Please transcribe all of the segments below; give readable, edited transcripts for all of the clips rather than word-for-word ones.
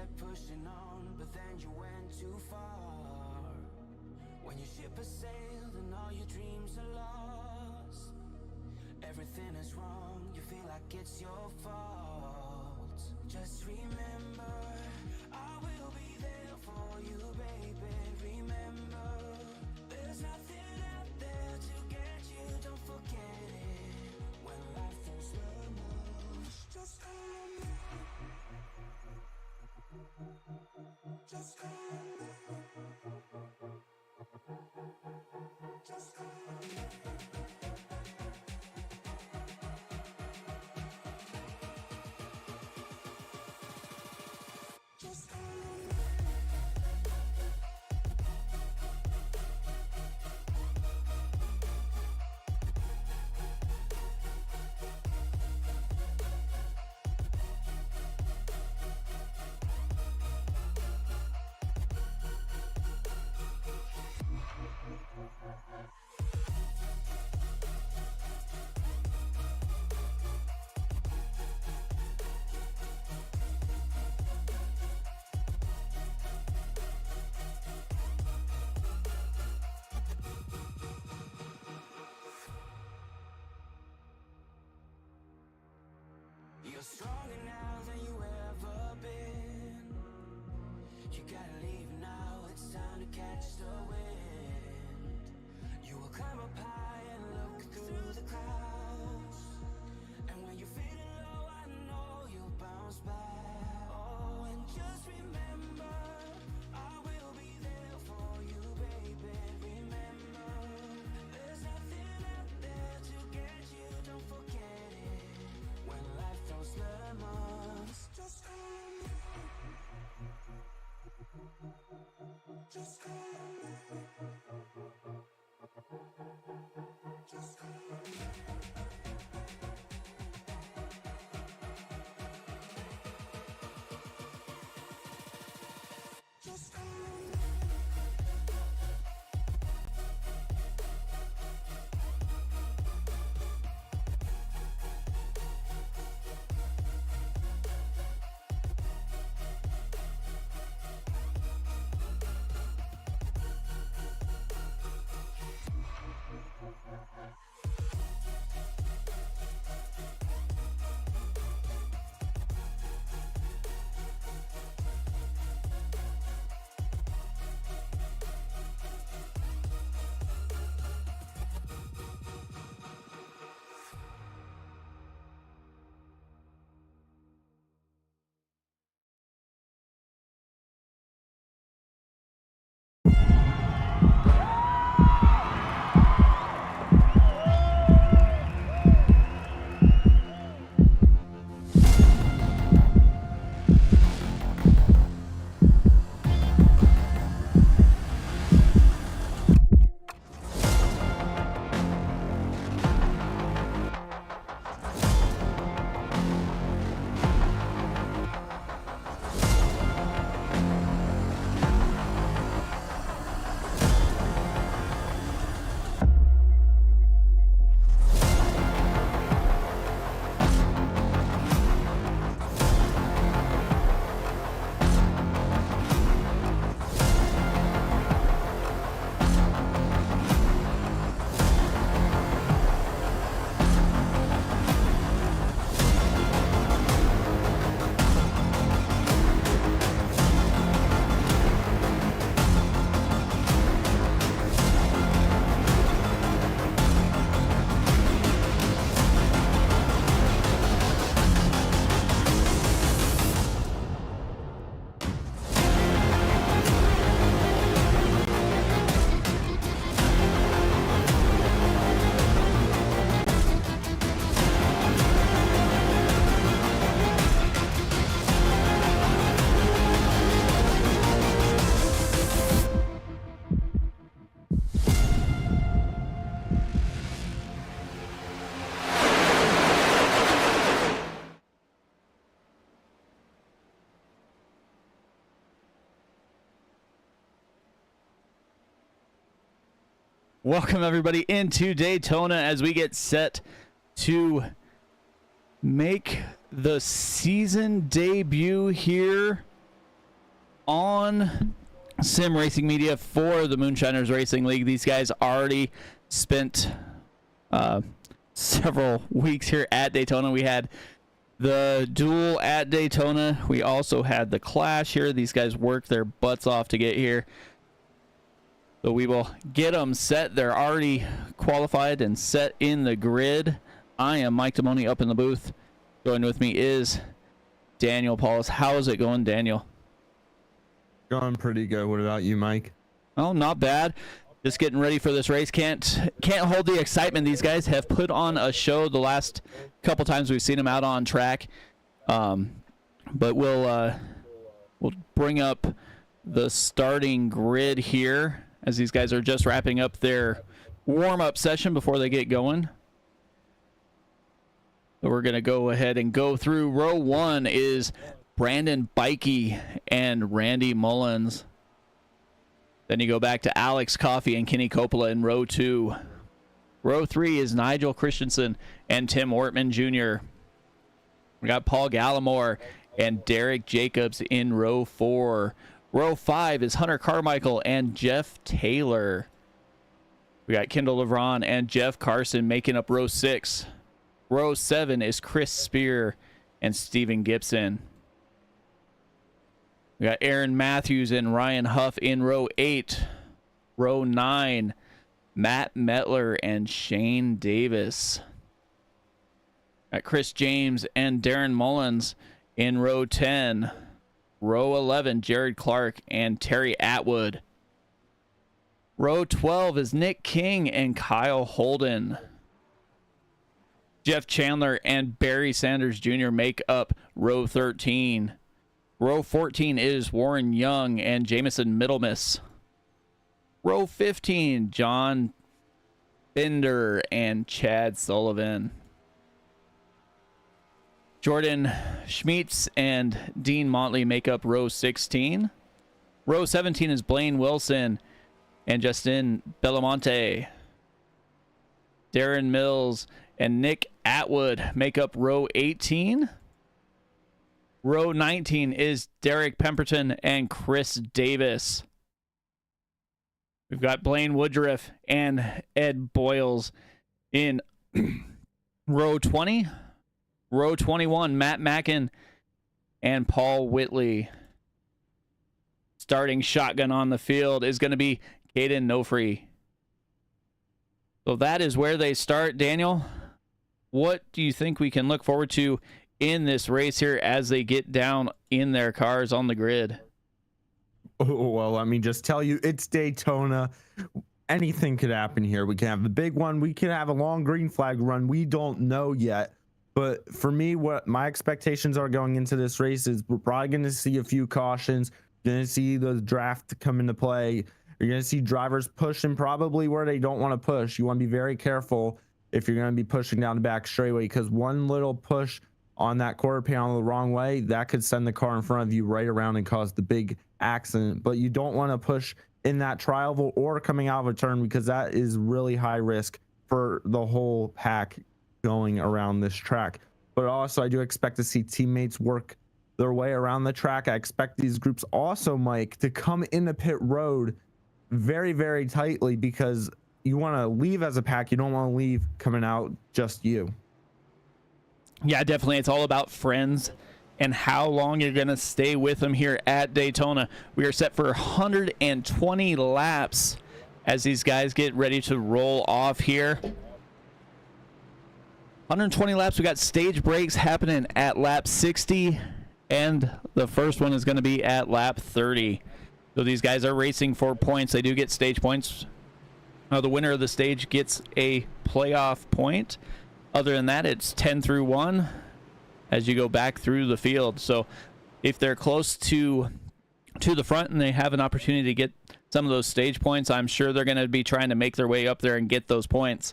kept pushing on, but then you went too far. When your ship has sailed and all your dreams are lost, everything is wrong, you feel like it's your fault. Just remember, I will be there for you, baby. Remember, there's nothing out there to get you, don't forget it. When life throws lemons, just call me. Just call me. Just call me. Just call me. You're stronger now than you ever been. You gotta leave now, it's time to catch the wind. You will climb up high and look through the clouds, and when you're feeling low, I know you'll bounce back. Oh, and just remember, I will be there for you, baby. Remember, there's nothing out there to get you, don't forget it. When life throws lemons, just call me. Just call me. Just call me. Just call me. Welcome everybody into Daytona as we get set to make the season debut here on Sim Racing Media for the Moonshiners Racing League. These guys already spent several weeks here at Daytona. We had the duel at Daytona. We also had the clash here. These guys worked their butts off to get here. So we will get them set. They're already qualified and set in the grid. I am Mike Damoni up in the booth. Joining with me is Daniel Paulus. How is it going, Daniel? Going pretty good. What about you, Mike? Oh, not bad. Just getting ready for this race. Can't hold the excitement. These guys have put on a show the last couple times we've seen them out on track. But we'll bring up the starting grid here as these guys are just wrapping up their warm-up session before they get going. So we're going to go ahead and go through. Row 1 is Brandon Bikey and Randy Mullins. Then you go back to Alex Coffey and Kenny Coppola in row 2. Row 3 is Nigel Christensen and Tim Ortman Jr. We got Paul Gallimore and Derek Jacobs in row 4. Row 5 is Hunter Carmichael and Jeff Taylor. We got Kendall LeBron and Jeff Carson making up row 6. Row 7 is Chris Spear and Steven Gibson. We got Aaron Matthews and Ryan Huff in row 8. Row 9, Matt Metler and Shane Davis. Got Chris James and Darren Mullins in row 10. Row 11, Jared Clark and Terry Atwood. Row 12 is Nick King and Kyle Holden. Jeff Chandler and Barry Sanders Jr. make up row 13. Row 14 is Warren Young and Jamison Middlemiss. Row 15, John Bender and Chad Sullivan. Jordan Schmitz and Dean Motley make up row 16. Row 17 is Blaine Wilson and Justin Bellamonte. Darren Mills and Nick Atwood make up row 18. Row 19 is Derek Pemberton and Chris Davis. We've got Blaine Woodruff and Ed Boyles in row 20. Row 21, Matt Mackin and Paul Whitley. Starting shotgun on the field is going to be Caden Nofree. So that is where they start. Daniel, what do you think we can look forward to in this race here as they get down in their cars on the grid? Oh, well, let me just tell you, it's Daytona. Anything could happen here. We can have the big one. We can have a long green flag run. We don't know yet. But for me, what my expectations are going into this race is we're probably going to see a few cautions. You're going to see the draft come into play. You're going to see drivers pushing probably where they don't want to push. You want to be very careful if you're going to be pushing down the back straightaway, because one little push on that quarter panel the wrong way, that could send the car in front of you right around and cause the big accident. But you don't want to push in that tri-oval or coming out of a turn, because that is really high risk for the whole pack going around this track. But also, I do expect to see teammates work their way around the track. I expect these groups also, Mike, to come into pit road very, very tightly, because you want to leave as a pack. You don't want to leave coming out just you. Yeah, definitely. It's all about friends and how long you're going to stay with them here at Daytona. We are set for 120 laps as these guys get ready to roll off here. 120 laps. We got stage breaks happening at lap 60, and the first one is going to be at lap 30. So these guys are racing for points. They do get stage points. The winner of the stage gets a playoff point. Other than that, it's 10 through 1 as you go back through the field. So if they're close to the front and they have an opportunity to get some of those stage points, I'm sure they're going to be trying to make their way up there and get those points.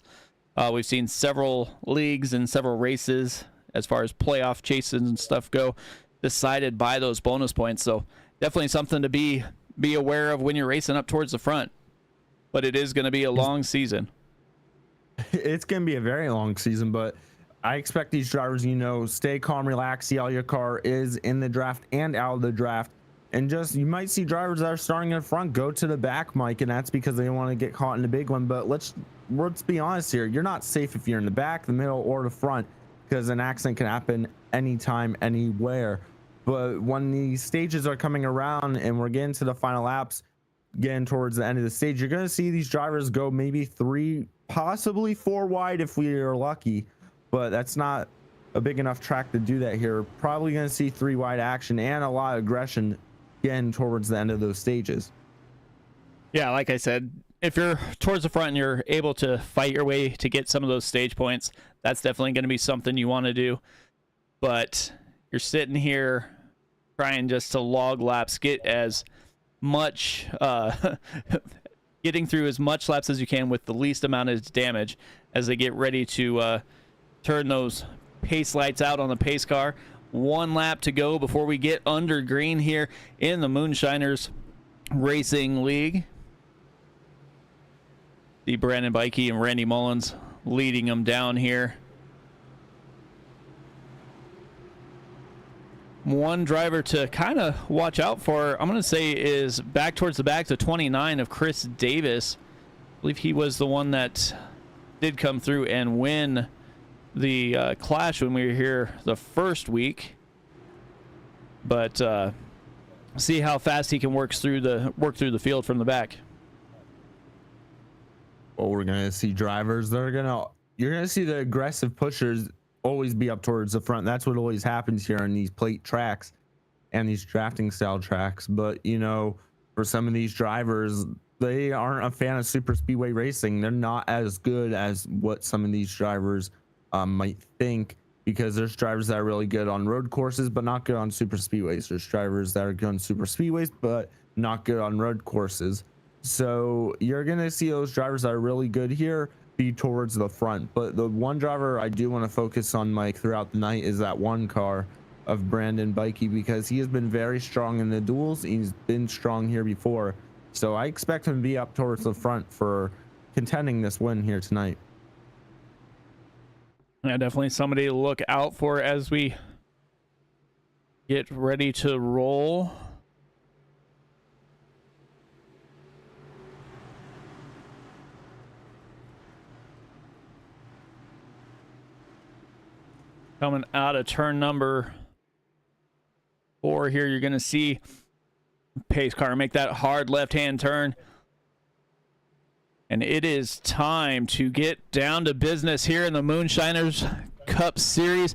We've seen several leagues and several races as far as playoff chases and stuff go decided by those bonus points. So definitely something to be aware of when you're racing up towards the front. But it is going to be a long season. It's going to be a very long season, but I expect these drivers, stay calm, relax, see how your car is in the draft and out of the draft, And just, you might see drivers that are starting in front go to the back, Mike, and that's because they want to get caught in the big one. But let's be honest here. You're not safe if you're in the back, the middle, or the front, because an accident can happen anytime, anywhere. But when the stages are coming around and we're getting to the final laps, getting towards the end of the stage, you're going to see these drivers go maybe 3, possibly 4 wide if we are lucky. But that's not a big enough track to do that here. Probably going to see 3 wide action and a lot of aggression getting towards the end of those stages. Yeah, like I said, if you're towards the front and you're able to fight your way to get some of those stage points, that's definitely going to be something you want to do. But you're sitting here trying just to log laps, get as much getting through as much laps as you can with the least amount of damage as they get ready to turn those pace lights out on the pace car. 1 lap to go before we get under green here in the Moonshiners Racing League. The Brandon Bikey and Randy Mullins leading them down here. One driver to kind of watch out for, I'm going to say, is back towards the back to 29 of Chris Davis. I believe he was the one that did come through and win the clash when we were here the first week. But see how fast he can work through the field from the back. Well, we're going to see drivers that are you're going to see the aggressive pushers always be up towards the front. That's what always happens here on these plate tracks and these drafting style tracks. But, you know, for some of these drivers, they aren't a fan of super speedway racing. They're not as good as what some of these drivers might think, because there's drivers that are really good on road courses but not good on super speedways. There's drivers that are good on super speedways but not good on road courses. So you're going to see those drivers that are really good here be towards the front. But the one driver I do want to focus on, Mike, throughout the night is that one car of Brandon Bikey, because he has been very strong in the duels. He's been strong here before, so I expect him to be up towards the front for contending this win here tonight. Yeah, definitely somebody to look out for as we get ready to roll. Coming out of turn number 4 here, you're going to see pace car make that hard left-hand turn. And it is time to get down to business here in the Moonshiners Cup Series.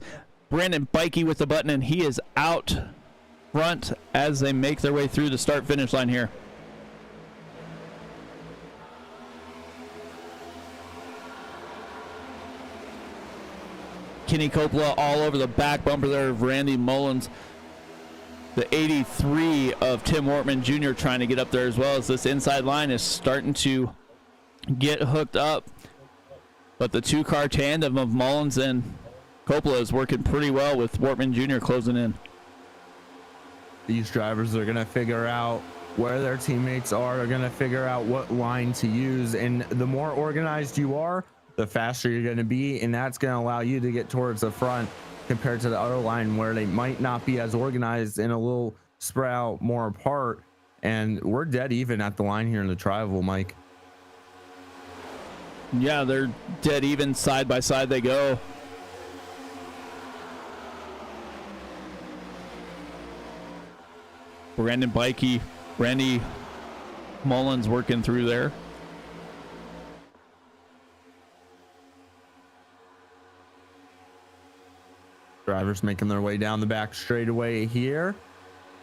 Brandon Bikey with the button, and he is out front as they make their way through the start-finish line here. Kenny Coppola all over the back bumper there of Randy Mullins. The 83 of Tim Wortman Jr. trying to get up there as well, as this inside line is starting to get hooked up. But the 2-car tandem of Mullins and Coppola is working pretty well with Wortman Jr. closing in. These drivers are going to figure out where their teammates are. They're going to figure out what line to use. And the more organized you are, the faster you're going to be, and that's going to allow you to get towards the front compared to the other line where they might not be as organized and a little spread out more apart. And we're dead even at the line here in the tri-oval, Mike. Yeah, they're dead even, side by side they go. Brandon Bikey, Randy Mullins working through there. Drivers making their way down the back straightaway here.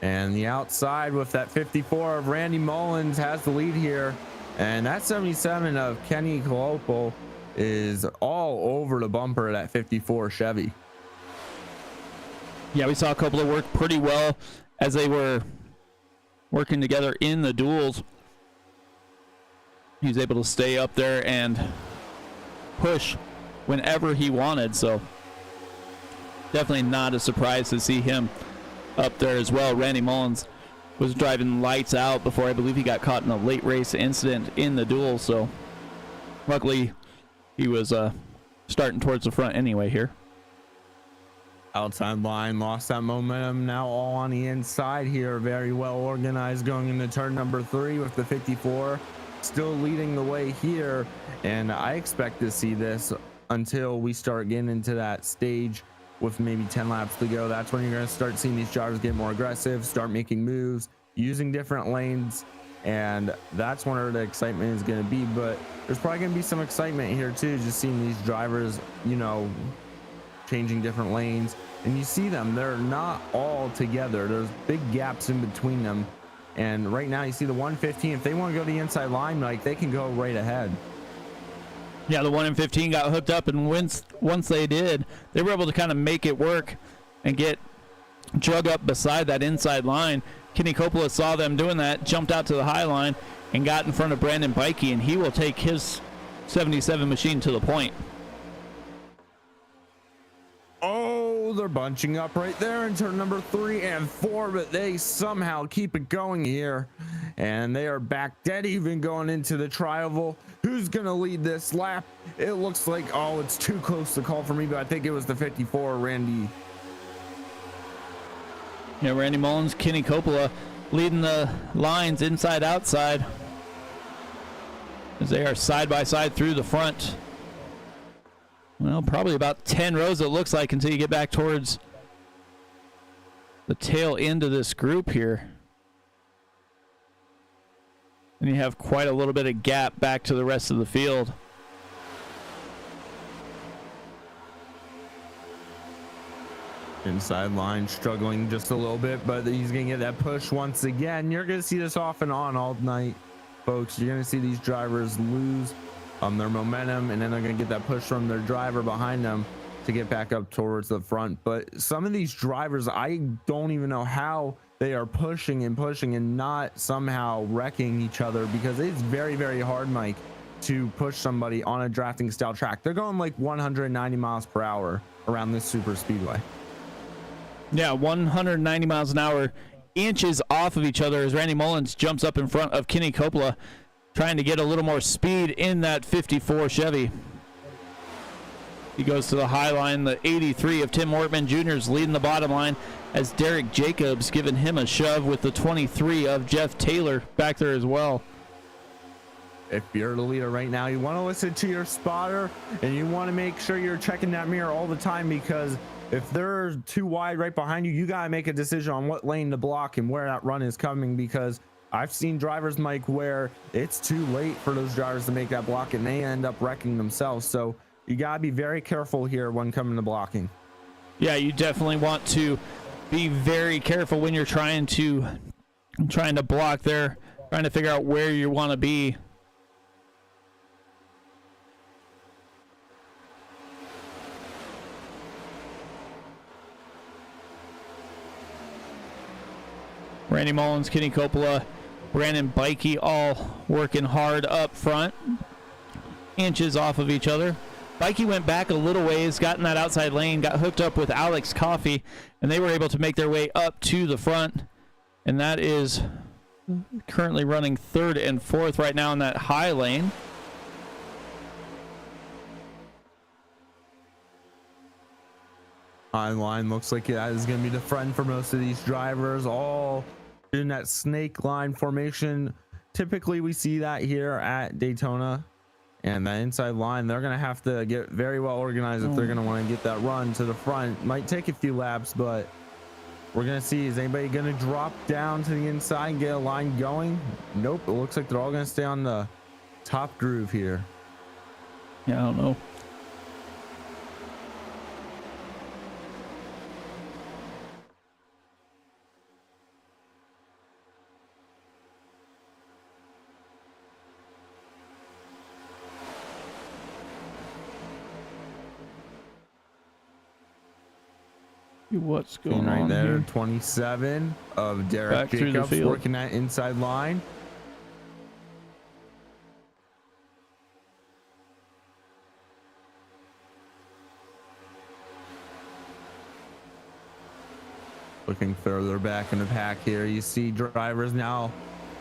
And the outside with that 54 of Randy Mullins has the lead here. And that 77 of Kenny Coppola is all over the bumper of that 54 Chevy. Yeah, we saw Coppola work pretty well as they were working together in the duels. He was able to stay up there and push whenever he wanted, so definitely not a surprise to see him up there as well. Randy Mullins was driving lights out before I believe he got caught in a late race incident in the duel, so luckily he was starting towards the front anyway here. Outside line lost that momentum. Now all on the inside here. Very well organized going into turn number 3 with the 54 still leading the way here. And I expect to see this until we start getting into that stage with maybe 10 laps to go. That's when you're going to start seeing these drivers get more aggressive, start making moves, using different lanes. And that's where the excitement is going to be. But there's probably going to be some excitement here too, just seeing these drivers, you know, changing different lanes. And you see them, they're not all together. There's big gaps in between them. And right now you see the 115, if they want to go to the inside line, like, they can go right ahead. Yeah, the 1 and 15 got hooked up, and once they did, they were able to kind of make it work and get Jug up beside that inside line. Kenny Coppola saw them doing that, jumped out to the high line, and got in front of Brandon Bikey, and he will take his 77 machine to the point. Oh, they're bunching up right there in turn number 3 and 4, but they somehow keep it going here. And they are back dead even going into the tri-oval. Who's going to lead this lap? It looks like, oh, it's too close to call for me, but I think it was the 54, Randy. Yeah, Randy Mullins, Kenny Coppola leading the lines inside outside as they are side by side through the front. Well, probably about 10 rows it looks like until you get back towards the tail end of this group here. And you have quite a little bit of gap back to the rest of the field. Inside line struggling just a little bit, but he's gonna get that push once again. You're gonna see this off and on all night, folks. You're gonna see these drivers lose their momentum, and then they're gonna get that push from their driver behind them to get back up towards the front. But some of these drivers, I don't even know how they are pushing and not somehow wrecking each other, because it's very, very hard, Mike, to push somebody on a drafting style track. They're going like 190 miles per hour around this super speedway. Yeah, 190 miles an hour, inches off of each other as Randy Mullins jumps up in front of Kenny Coppola, trying to get a little more speed in that 54 Chevy. He goes to the high line. The 83 of Tim Wortman Jr. is leading the bottom line as Derek Jacobs giving him a shove with the 23 of Jeff Taylor back there as well. If you're the leader right now, you want to listen to your spotter, and you want to make sure you're checking that mirror all the time, because if they're too wide right behind you, you got to make a decision on what lane to block and where that run is coming, because I've seen drivers, Mike, where it's too late for those drivers to make that block and they end up wrecking themselves. So you got to be very careful here when coming to blocking. Yeah, you definitely want to be very careful when you're trying to block there, trying to figure out where you want to be. Randy Mullins, Kenny Coppola, Brandon Bikey all working hard up front, inches off of each other. Bikey went back a little ways, got in that outside lane, got hooked up with Alex Coffey, and they were able to make their way up to the front. And that is currently running 3rd and 4th right now in that high lane. High line looks like that is going to be the front for most of these drivers, all in that snake line formation. Typically we see that here at Daytona, and that inside line, they're going to have to get very well organized if they're going to want to get that run to the front. Might take a few laps, but we're going to see, is anybody going to drop down to the inside and get a line going? Nope, it looks like they're all going to stay on the top groove here. Yeah, I don't know. What's going right on there here? 27 of Derek Back through the Jacobs field. working that inside line. Looking further back in the pack here, you see drivers now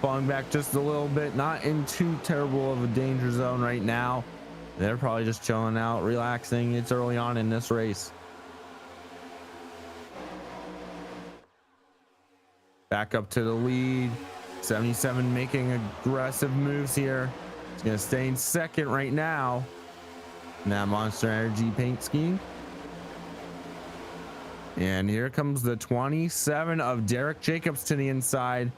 falling back just a little bit, not in too terrible of a danger zone right now. They're probably just chilling out, relaxing. It's early on in this race. back up to the lead. 77 making aggressive moves here. He's gonna stay in second right now in that Monster Energy paint scheme. And here comes the 27 of Derek Jacobs to the inside.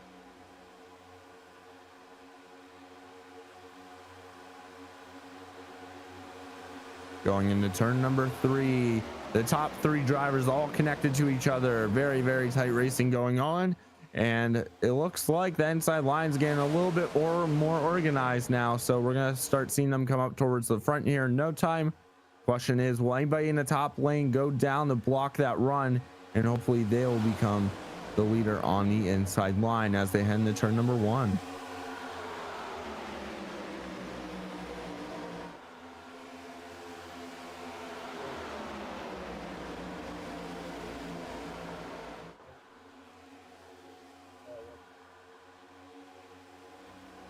Going into turn number 3. The top 3 drivers all connected to each other. Very, very tight racing going on. And it looks like the inside line's getting a little bit more organized now. So we're going to start seeing them come up towards the front here in no time. Question is, will anybody in the top lane go down to block that run? And hopefully they will become the leader on the inside line as they head into turn number 1.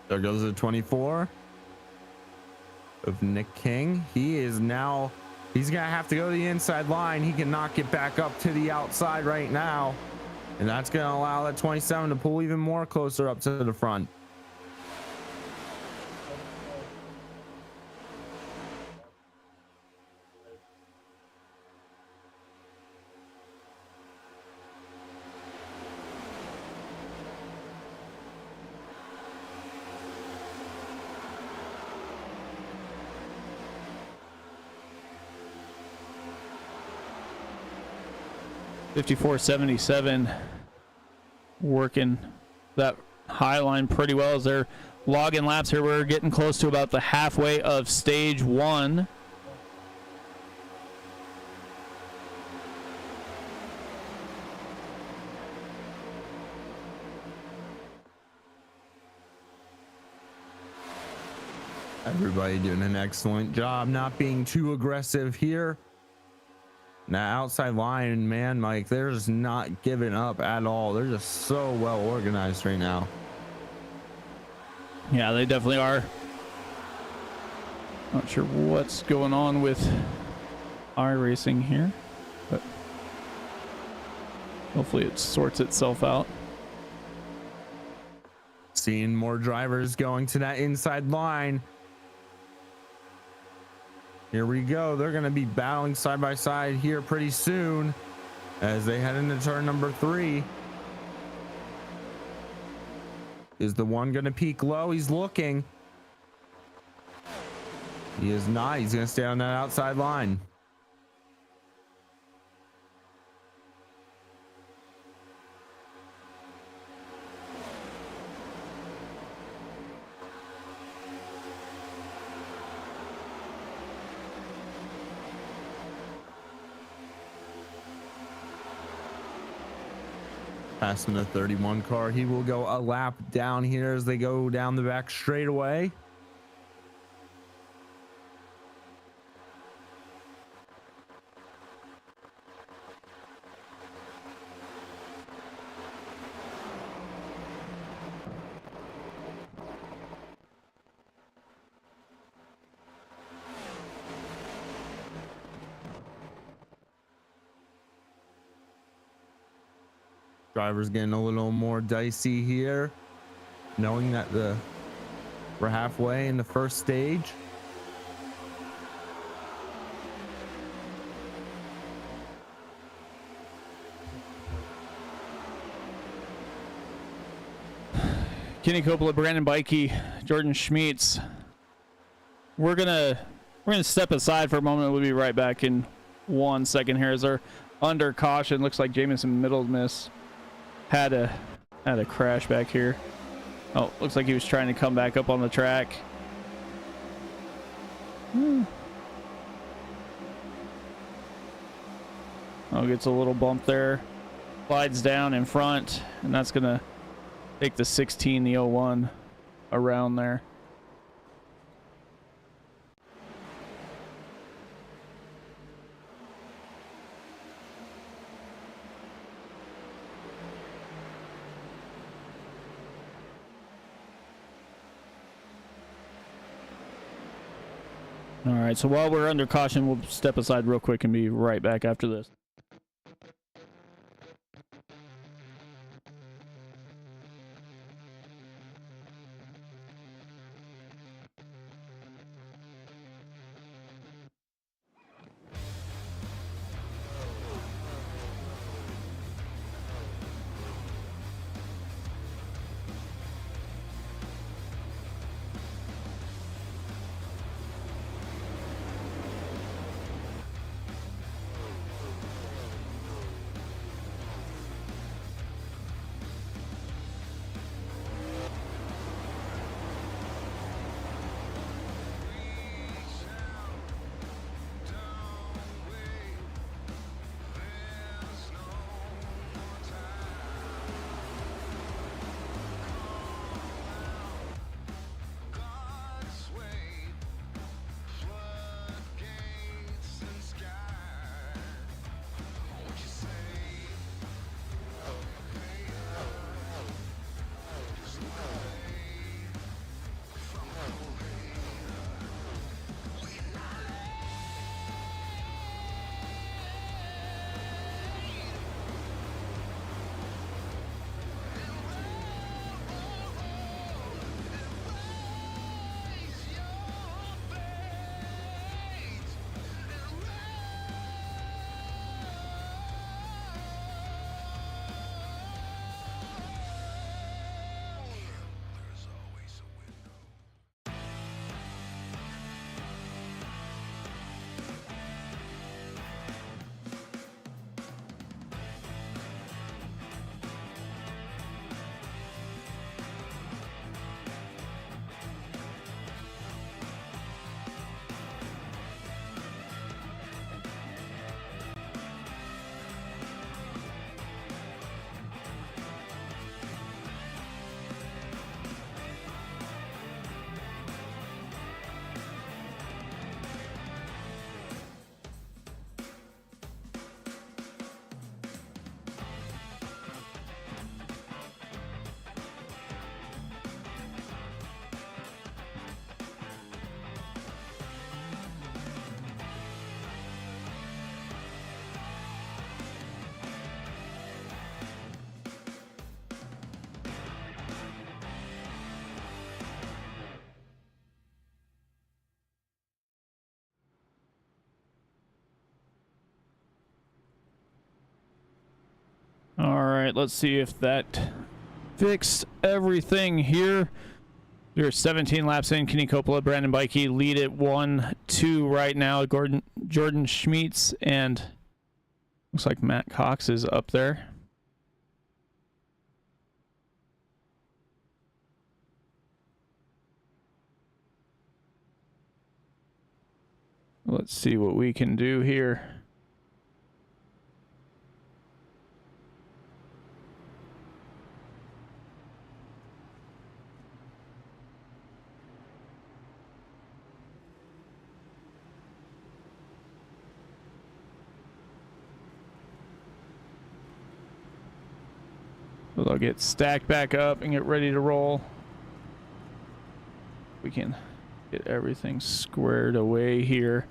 There goes the 24 of Nick King. He's gonna have to go to the inside line. He cannot get back up to the outside right now, and that's gonna allow that 27 to pull even more closer up to the front. .54.77 working that high line pretty well as they're logging laps here. We're getting close to about the halfway of stage 1. Everybody doing an excellent job not being too aggressive here. Now outside line, man, Mike, they're just not giving up at all. They're just so well organized right now. Yeah, they definitely are. Not sure what's going on with iRacing here, but hopefully it sorts itself out. Seeing more drivers going to that inside line. Here we go. They're going to be battling side by side here pretty soon as they head into turn number 3. Is the one going to peak low? He's looking. He is not. He's going to stay on that outside line. Passing the 31 car, he will go a lap down here as they go down the back straightaway. Drivers getting a little more dicey here, knowing that we're halfway in the first stage. Kenny Coppola, Brandon Bikey, Jordan Schmeets. We're gonna step aside for a moment. We'll be right back in 1 second here as they're under caution. Looks like Jamison Middlemiss had a crash back here. Oh, looks like he was trying to come back up on the track. Oh, gets a little bump there. Slides down in front, and that's gonna take the 16, the 01 around there. All right, so while we're under caution, we'll step aside real quick and be right back after this. right, let's see if that fixed everything here. We're 17 laps in. Kenny Coppola, Brandon Bikey lead it 1-2 right now. Jordan Schmitz and looks like Matt Cox is up there. Let's see what we can do here. They'll get stacked back up and get ready to roll. We can get everything squared away here.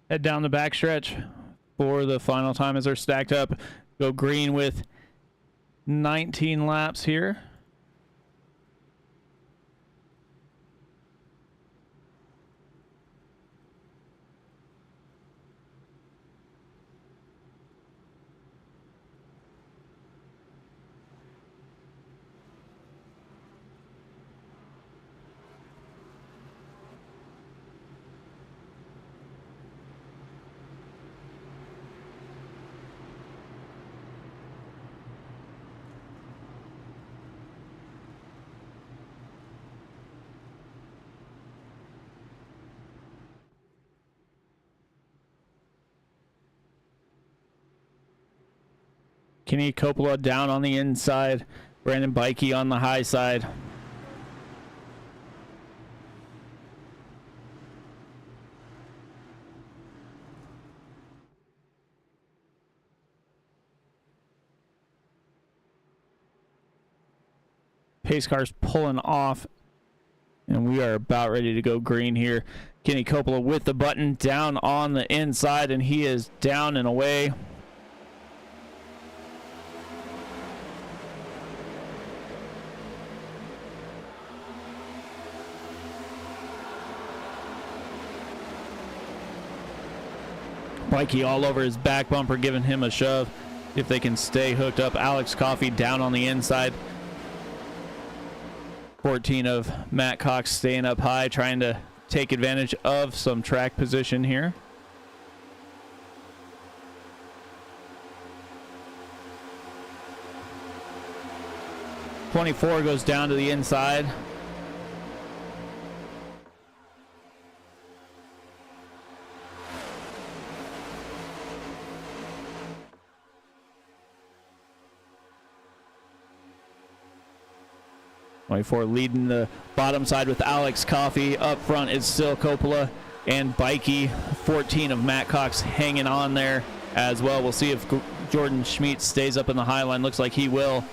Head down the backstretch for the final time as they're stacked up. Go green with 19 laps here. Kenny Coppola down on the inside. Brandon Bikey on the high side. Pace car's pulling off, and we are about ready to go green here. Kenny Coppola with the button down on the inside, and he is down and away. Mikey all over his back bumper, giving him a shove. If they can stay hooked up. Alex Coffey down on the inside. 14 of Matt Cox staying up high, trying to take advantage of some track position here. .24 goes down to the inside. .24 leading the bottom side with Alex Coffey. Up front is still Coppola and Bikey. 14 of Matt Cox hanging on there as well. We'll see if Jordan Schmitz stays up in the high line. Looks like he will.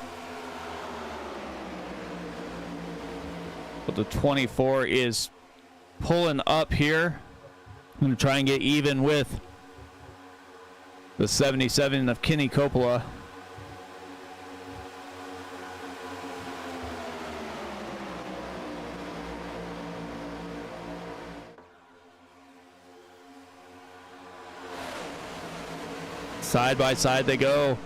But the 24 is pulling up here. I'm going to try and get even with the 77 of Kenny Coppola. Side by side they go.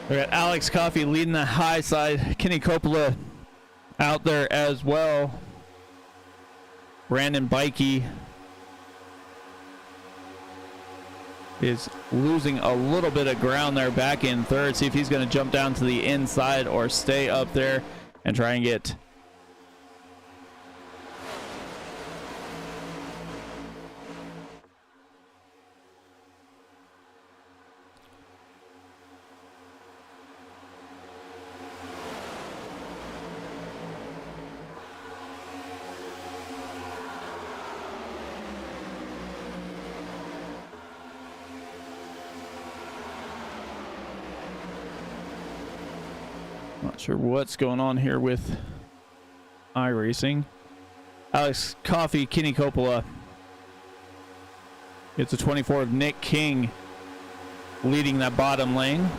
We got Alex Coffey leading the high side. Kenny Coppola out there as well. Brandon Bikey is losing a little bit of ground there back in third. See if he's going to jump down to the inside or stay up there and try and get Not sure what's going on here with iRacing. Alex Coffey, Kenny Coppola. It's a 24 of Nick King leading that bottom lane.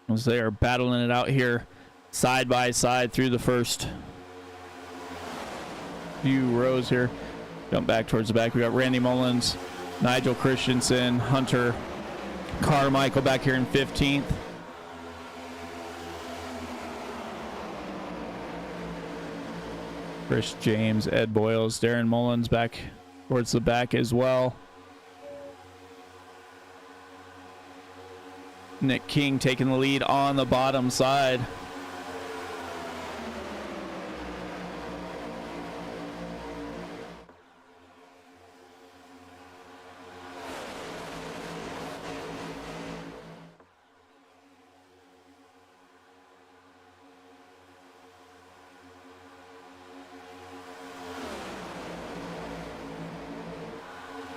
As they are battling it out here side by side through the first few rows here. Jump back towards the back. We got Randy Mullins, Nigel Christensen, Hunter Carmichael back here in 15th. Chris James, Ed Boyles, Darren Mullins back towards the back as well. Nick King taking the lead on the bottom side.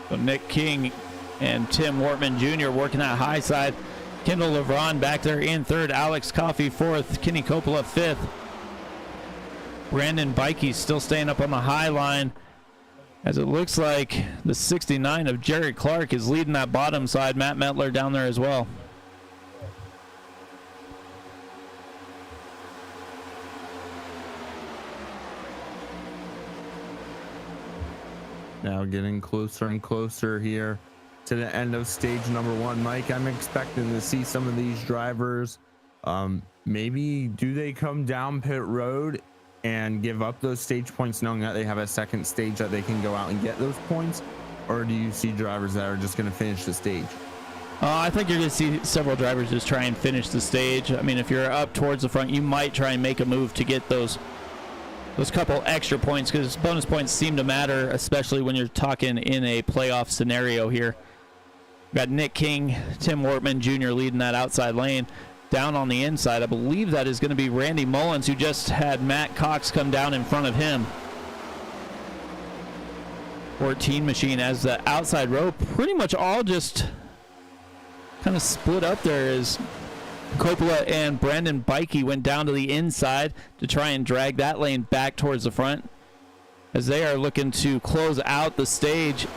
So Nick King and Tim Wortman Jr. working that high side. Kendall LeBron back there in third. Alex Coffey fourth. Kenny Coppola fifth. Brandon Bikey still staying up on the high line, as it looks like the 69 of Jared Clark is leading that bottom side. Matt Metler down there as well. Now getting closer and closer here to the end of stage number one. Mike, I'm expecting to see some of these drivers. Maybe do they come down pit road and give up those stage points knowing that they have a second stage that they can go out and get those points? Or do you see drivers that are just going to finish the stage? I think you're going to see several drivers just try and finish the stage. I mean, if you're up towards the front, you might try and make a move to get those couple extra points, because bonus points seem to matter, especially when you're talking in a playoff scenario here. We've got Nick King, Tim Wortman Jr. leading that outside lane. Down on the inside, I believe that is going to be Randy Mullins, who just had Matt Cox come down in front of him. 14 machine, as the outside row pretty much all just kind of split up there, as Coppola and Brandon Bikey went down to the inside to try and drag that lane back towards the front, as they are looking to close out the stage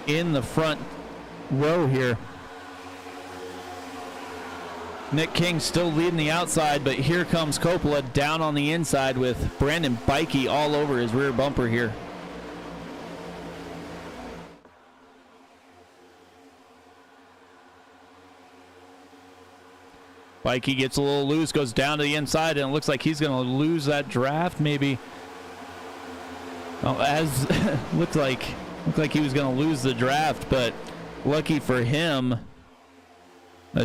in the front row here. Nick King still leading the outside, but here comes Coppola down on the inside with Brandon Bikey all over his rear bumper here. Bikey gets a little loose, goes down to the inside, and it looks like he's going to lose that draft, maybe. Oh, as looked like he was going to lose the draft, but lucky for him,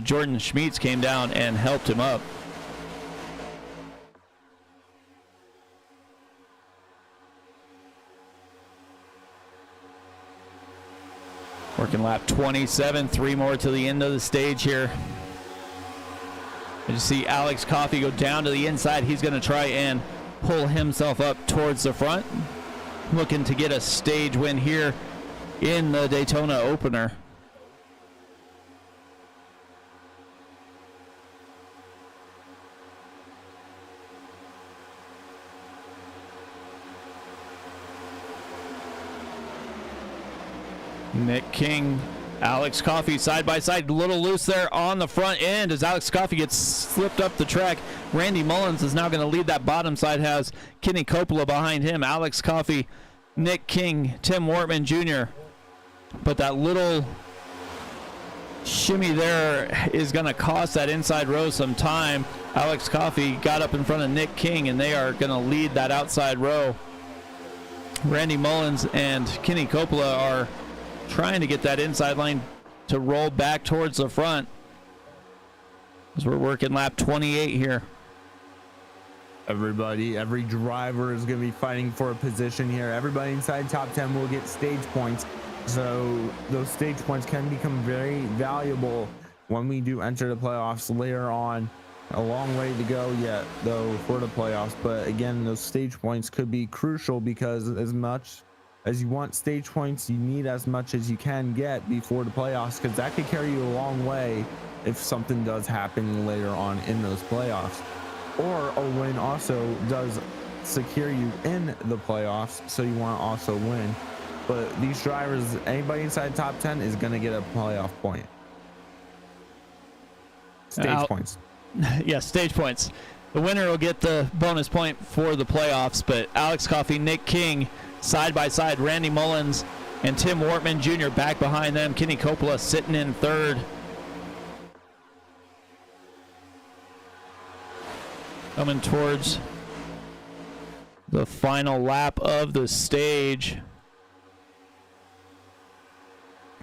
Jordan Schmitz came down and helped him up. Working lap 27, 3 more to the end of the stage here. You see Alex Coffey go down to the inside. He's going to try and pull himself up towards the front, looking to get a stage win here in the Daytona opener. Nick King, Alex Coffey side by side, a little loose there on the front end as Alex Coffey gets slipped up the track. Randy Mullins is now going to lead that bottom side, has Kenny Coppola behind him. Alex Coffey, Nick King, Tim Wortman Jr. But that little shimmy there is going to cost that inside row some time. Alex Coffey got up in front of Nick King, and they are going to lead that outside row. Randy Mullins and Kenny Coppola are trying to get that inside lane to roll back towards the front, as we're working lap 28 here. Every driver is going to be fighting for a position here. Everybody inside top 10 will get stage points, so those stage points can become very valuable when we do enter the playoffs later on A long way to go yet, though, for the playoffs. But again, those stage points could be crucial because as much as you want stage points, you need as much as you can get before the playoffs, because that could carry you a long way if something does happen later on in those playoffs. Or a win also does secure you in the playoffs, so you want to also win. But these drivers, anybody inside top 10 is going to get a playoff point. Stage points. Yeah, stage points. The winner will get the bonus point for the playoffs, but Alex Coffey, Nick King, side by side, Randy Mullins and Tim Wortman Jr. back behind them. Kenny Coppola sitting in third. Coming towards the final lap of the stage.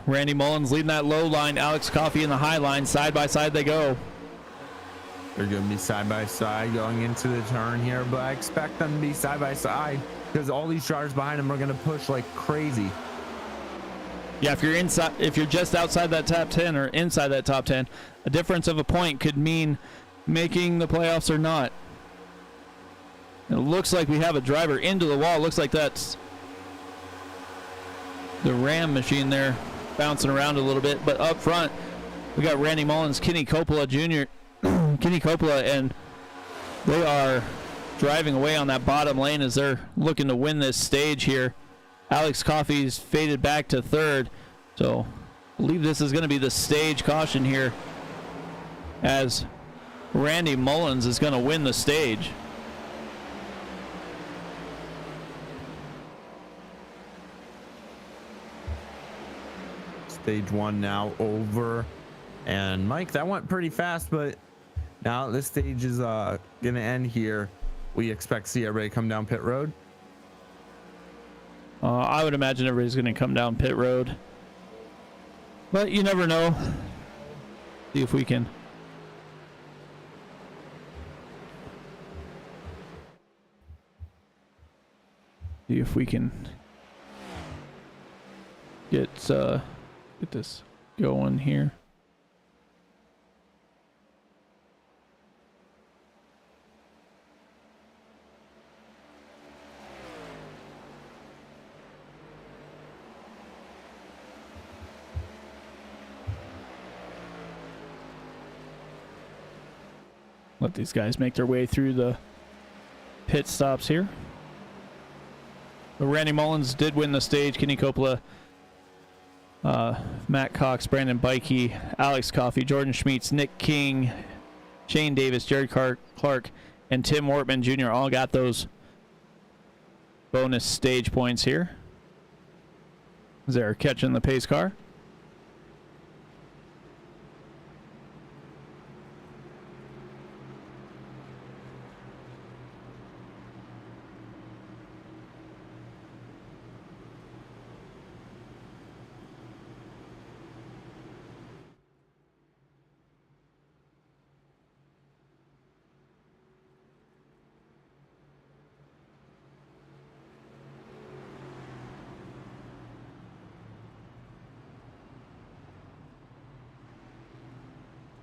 Randy Mullins leading that low line, Alex Coffey in the high line. Side by side they go. They're going to be side by side going into the turn here, but I expect them to be side by side because all these drivers behind them are going to push like crazy. Yeah, if you're inside, if you're just outside that top 10 or inside that top 10, a difference of a point could mean making the playoffs or not. It looks like we have a driver into the wall. Looks like that's the Ram machine there bouncing around a little bit, but up front we got Randy Mullins, Kenny Coppola Jr. Kenny Coppola, and they are driving away on that bottom lane as they're looking to win this stage here. Alex Coffey's faded back to third, so I believe this is going to be the stage caution here as Randy Mullins is going to win the stage. Stage one now over, and Mike, that went pretty fast, but now this stage is gonna end here. We expect to see everybody come down pit road. I would imagine everybody's going to come down pit road, but you never know. See if we can get this going here. Let these guys make their way through the pit stops here. But Randy Mullins did win the stage. Kenny Coppola, Matt Cox, Brandon Bikey, Alex Coffey, Jordan Schmeets, Nick King, Shane Davis, Jared Clark, and Tim Wortman Jr. all got those bonus stage points here. They're catching the pace car.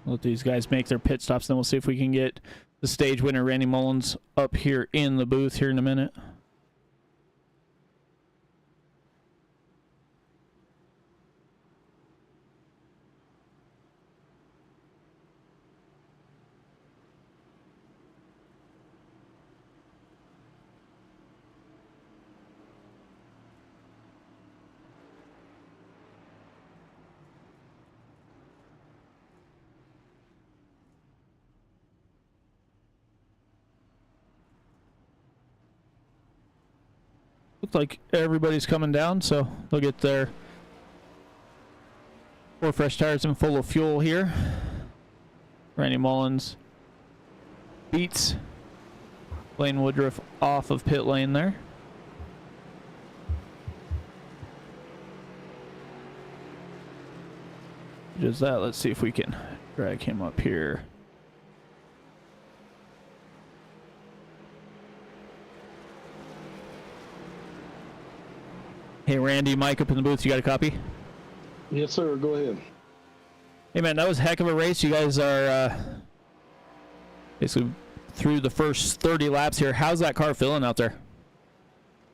Let these guys make their pit stops, then we'll see if we can get the stage winner, Randy Mullins, up here in the booth here in a minute. Looks like everybody's coming down, so they'll get their 4 fresh tires and full of fuel here. Randy Mullins beats Blaine Woodruff off of pit lane there. Just that, let's see if we can drag him up here. Hey Randy, Mike up in the booth, you got a copy? Yes sir, go ahead. Hey man, that was a heck of a race. You guys are basically through the first 30 laps here. How's that car feeling out there?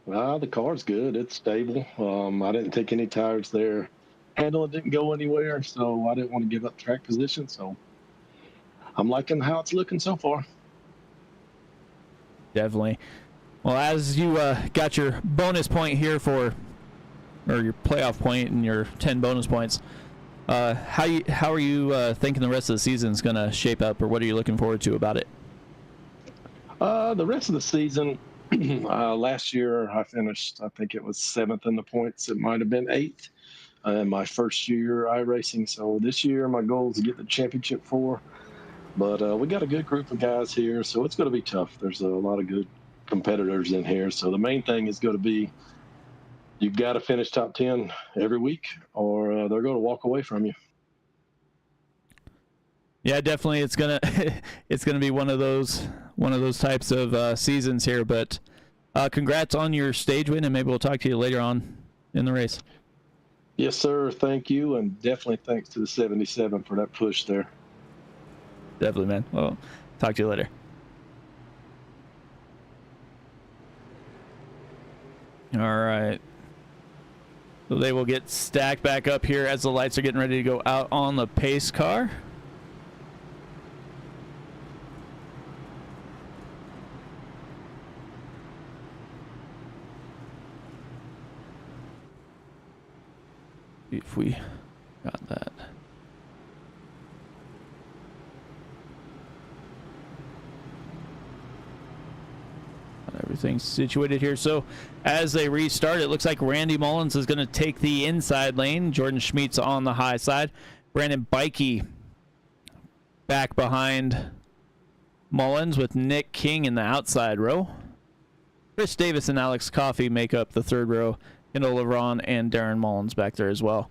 The car's good. It's stable. I didn't take any tires there. Handle didn't go anywhere, so I didn't want to give up track position. So I'm liking how it's looking so far. Definitely. Well, as you got your bonus point here or your playoff point and your 10 bonus points, how are you thinking the rest of the season is going to shape up, or what are you looking forward to about it? The rest of the season, last year I finished, I think it was 7th in the points. It might have been 8th in my first year iRacing. So this year my goal is to get the championship 4. But we got a good group of guys here, so it's going to be tough. There's a lot of good competitors in here. So the main thing is going to be you've got to finish top 10 every week, or they're going to walk away from you. Yeah, definitely. It's gonna be one of those types of seasons here. But congrats on your stage win, and maybe we'll talk to you later on in the race. Yes, sir. Thank you, and definitely thanks to the 77 for that push there. Definitely, man. Well, talk to you later. All right. So they will get stacked back up here as the lights are getting ready to go out on the pace car. See if we got that. Everything's situated here. So as they restart, it looks like Randy Mullins is going to take the inside lane. Jordan Schmitz on the high side. Brandon Bikey back behind Mullins with Nick King in the outside row. Chris Davis and Alex Coffey make up the third row. Kendall LeBron and Darren Mullins back there as well.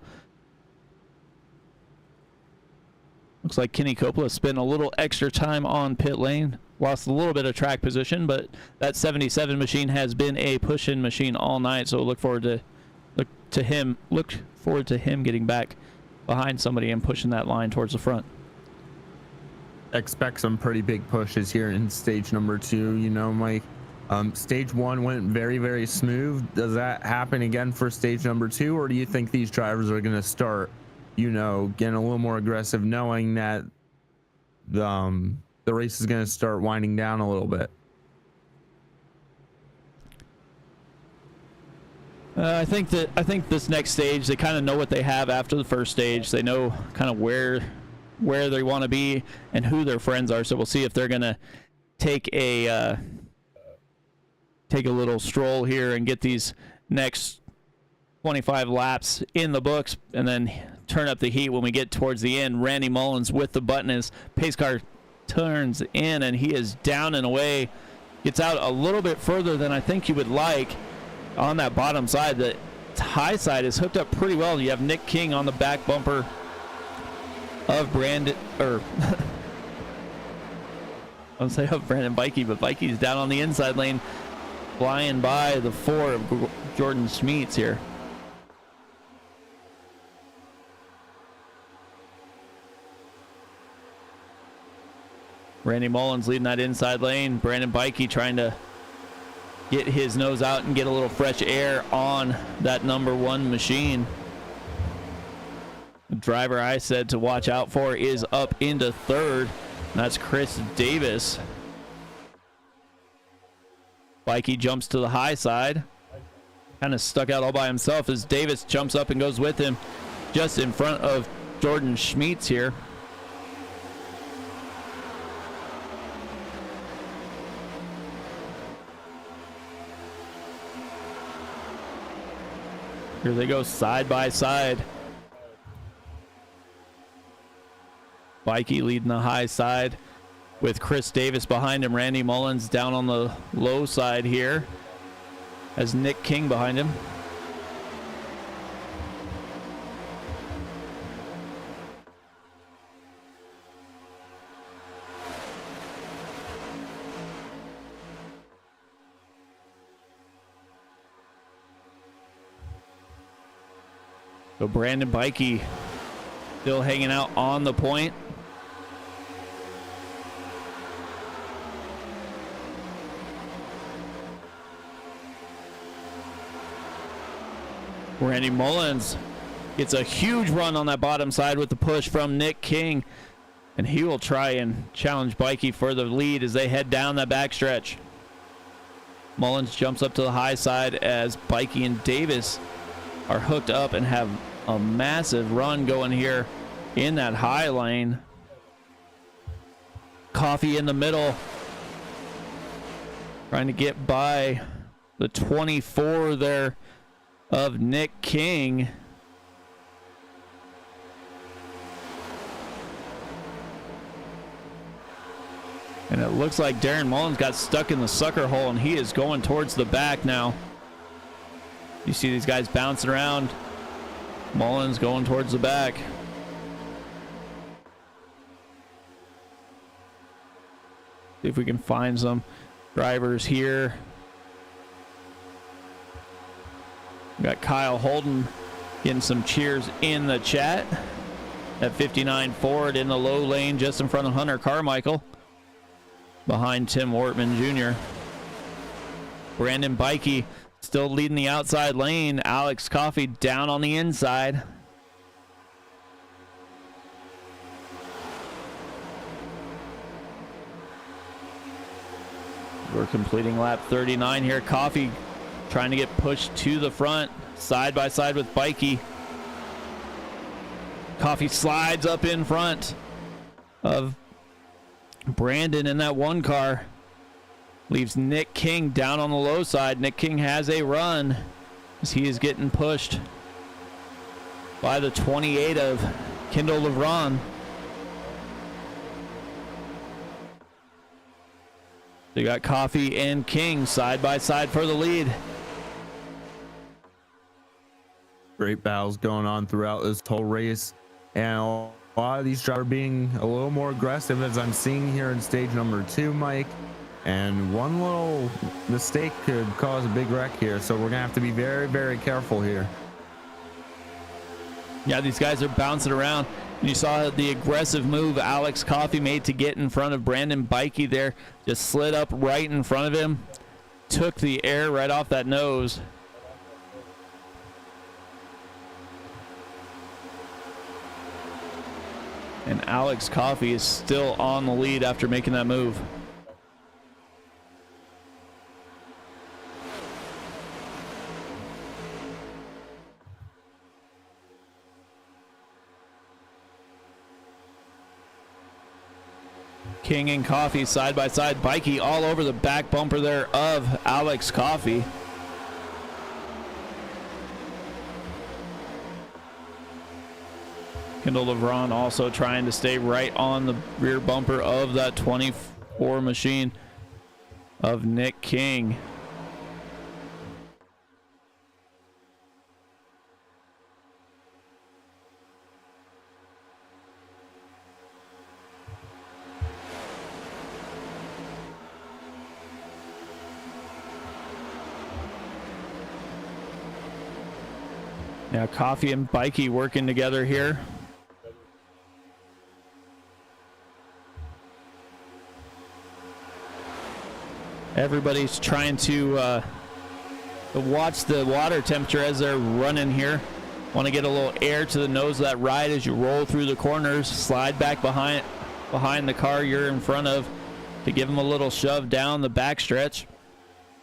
Looks like Kenny Coppola spent a little extra time on pit lane. Lost a little bit of track position, but that 77 machine has been a push-in machine all night, so look forward to him getting back behind somebody and pushing that line towards the front. Expect some pretty big pushes here in stage number 2. You know, Mike, stage 1 went very, very smooth. Does that happen again for stage number 2, or do you think these drivers are going to start, you know, getting a little more aggressive, knowing that the race is going to start winding down a little bit? I think this next stage, they kind of know what they have after the first stage. They know kind of where they want to be and who their friends are. So we'll see if they're going to take a little stroll here and get these next 25 laps in the books, and then turn up the heat when we get towards the end. Randy Mullins with the button as pace car turns in, and he is down and away. Gets out a little bit further than I think you would like on that bottom side. The high side is hooked up pretty well. You have Nick King on the back bumper of Brandon Bikey, but Bikey's down on the inside lane, flying by the 4 of Jordan Schmitz here. Randy Mullins leading that inside lane. Brandon Bikey trying to get his nose out and get a little fresh air on that number 1 machine. The driver I said to watch out for is up into 3rd. That's Chris Davis. Bikey jumps to the high side. Kind of stuck out all by himself as Davis jumps up and goes with him just in front of Jordan Schmitz here. Here they go side by side. Bikey leading the high side with Chris Davis behind him. Randy Mullins down on the low side here as Nick King behind him. So Brandon Bikey still hanging out on the point. Randy Mullins gets a huge run on that bottom side with the push from Nick King, and he will try and challenge Bikey for the lead as they head down that backstretch. Mullins jumps up to the high side as Bikey and Davis are hooked up and have a massive run going here in that high lane. Coffee in the middle, trying to get by the 24 there of Nick King. And it looks like Darren Mullins got stuck in the sucker hole, and he is going towards the back now. You see these guys bouncing around. Mullins going towards the back. See if we can find some drivers here. We got Kyle Holden getting some cheers in the chat. At 59 Ford in the low lane just in front of Hunter Carmichael. Behind Tim Wortman Jr. Brandon Bikey still leading the outside lane. Alex Coffey down on the inside. We're completing lap 39 here. Coffey trying to get pushed to the front, side by side with Bikey. Coffey slides up in front of Brandon in that one car. Leaves Nick King down on the low side. Nick King has a run as he is getting pushed by the 28 of Kendall LeBron. You got Coffey and King side by side for the lead. Great battles going on throughout this whole race, and a lot of these drivers are being a little more aggressive, as I'm seeing here in stage number 2, Mike. And one little mistake could cause a big wreck here, so we're gonna have to be very, very careful here. Yeah, these guys are bouncing around. You saw the aggressive move Alex Coffey made to get in front of Brandon Bikey there. Just slid up right in front of him. Took the air right off that nose. And Alex Coffey is still on the lead after making that move. King and Coffey side by side. Bikey all over the back bumper there of Alex Coffey. Kendall LeBron also trying to stay right on the rear bumper of that 24 machine of Nick King. Now Coffey and Bikey working together here. Everybody's trying to watch the water temperature as they're running here. Want to get a little air to the nose of that ride as you roll through the corners. Slide back behind the car you're in front of to give them a little shove down the backstretch.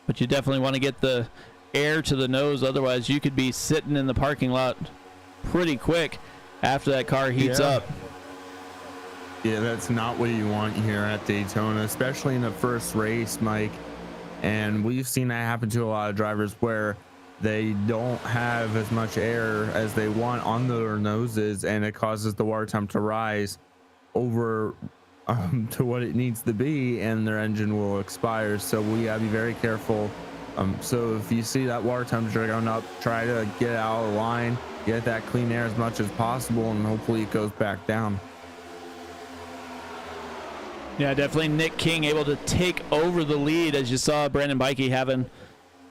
But you definitely want to get the air to the nose, otherwise you could be sitting in the parking lot pretty quick after that car heats up. Yeah, that's not what you want here at Daytona, especially in the first race, Mike. And we've seen that happen to a lot of drivers where they don't have as much air as they want on their noses, and it causes the water temp to rise over to what it needs to be, and their engine will expire. So we gotta be very careful. So if you see that water temperature going up, try to get out of the line, get that clean air as much as possible, and hopefully it goes back down. Yeah, definitely Nick King able to take over the lead, as you saw Brandon Bikey having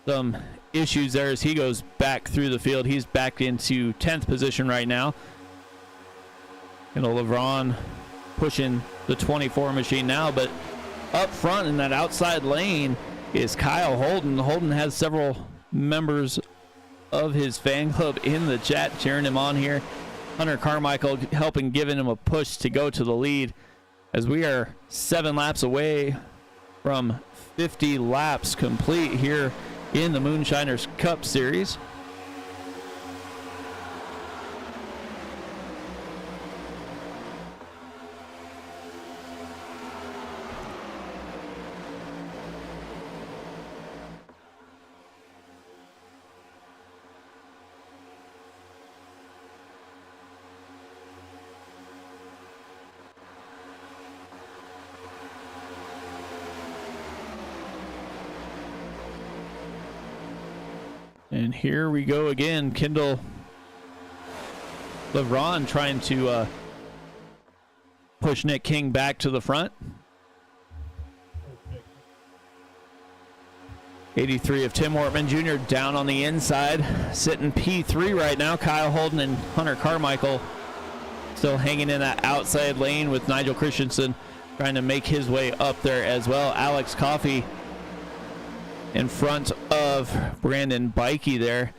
some issues there as he goes back through the field. He's back into 10th position right now. And LeBron pushing the 24 machine now, but up front in that outside lane is Kyle Holden. Holden has several members of his fan club in the chat cheering him on here. Hunter Carmichael helping, giving him a push to go to the lead, as we are 7 laps away from 50 laps complete here in the Moonshiners Cup Series. And here we go again. Kendall LeBron trying to push Nick King back to the front. 83 of Tim Wortman Jr. down on the inside, sitting P3 right now. Kyle Holden and Hunter Carmichael still hanging in that outside lane, with Nigel Christensen trying to make his way up there as well. Alex Coffey in front of Brandon Bikey there.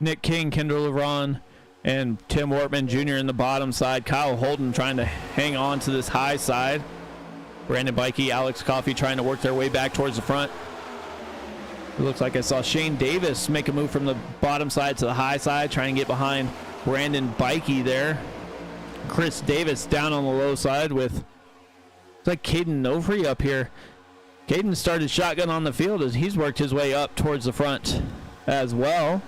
Nick King, Kendall LeBron, and Tim Wortman Jr. in the bottom side. Kyle Holden trying to hang on to this high side. Brandon Bikey, Alex Coffey trying to work their way back towards the front. It looks like I saw Shane Davis make a move from the bottom side to the high side, trying to get behind Brandon Bikey there. Chris Davis down on the low side with, it's like Caden Novry up here. Caden started shotgun on the field as he's worked his way up towards the front as well.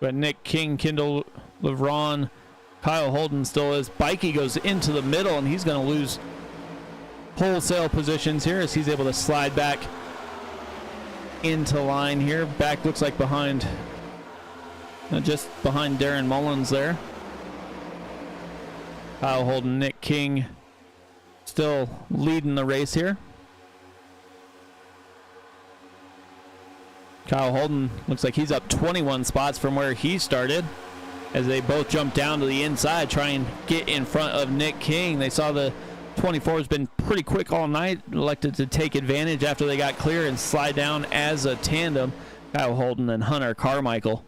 But Nick King, Kendall LeBron, Kyle Holden still is. Bikey goes into the middle, and he's going to lose wholesale positions here as he's able to slide back into line here. Back looks like behind, just behind Darren Mullins there. Kyle Holden, Nick King still leading the race here. Kyle Holden looks like he's up 21 spots from where he started, as they both jump down to the inside, try and get in front of Nick King. They saw the 24 has been pretty quick all night, elected to take advantage after they got clear and slide down as a tandem. Kyle Holden and Hunter Carmichael.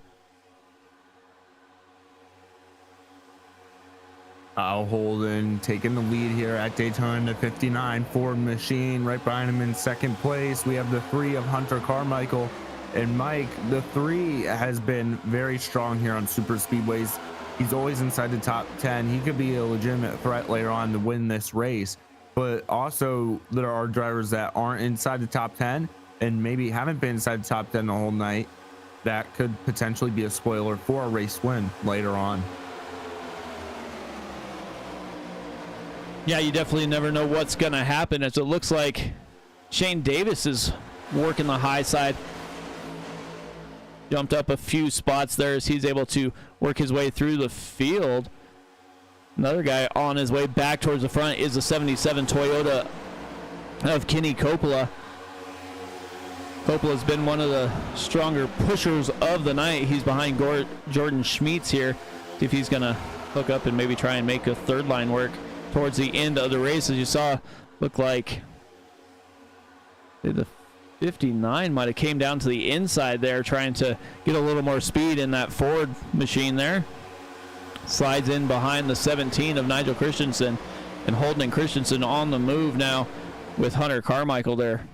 Kyle Holden taking the lead here at Daytona 59 Ford machine. Right behind him in second place, we have the 3 of Hunter Carmichael. And Mike, the 3 has been very strong here on super speedways. He's always inside the top 10. He could be a legitimate threat later on to win this race. But also, there are drivers that aren't inside the top 10 and maybe haven't been inside the top 10 the whole night. That could potentially be a spoiler for a race win later on. Yeah, you definitely never know what's going to happen, as it looks like Shane Davis is working the high side. Jumped up a few spots there as he's able to work his way through the field. Another guy on his way back towards the front is the 77 Toyota of Kenny Coppola. Coppola's been one of the stronger pushers of the night. He's behind Jordan Schmitz here. See if he's going to hook up and maybe try and make a third line work towards the end of the race. As you saw, looked like the 59 might have came down to the inside there, trying to get a little more speed in that Ford machine there. Slides in behind the 17 of Nigel Christensen, and Holden and Christensen on the move now with Hunter Carmichael there.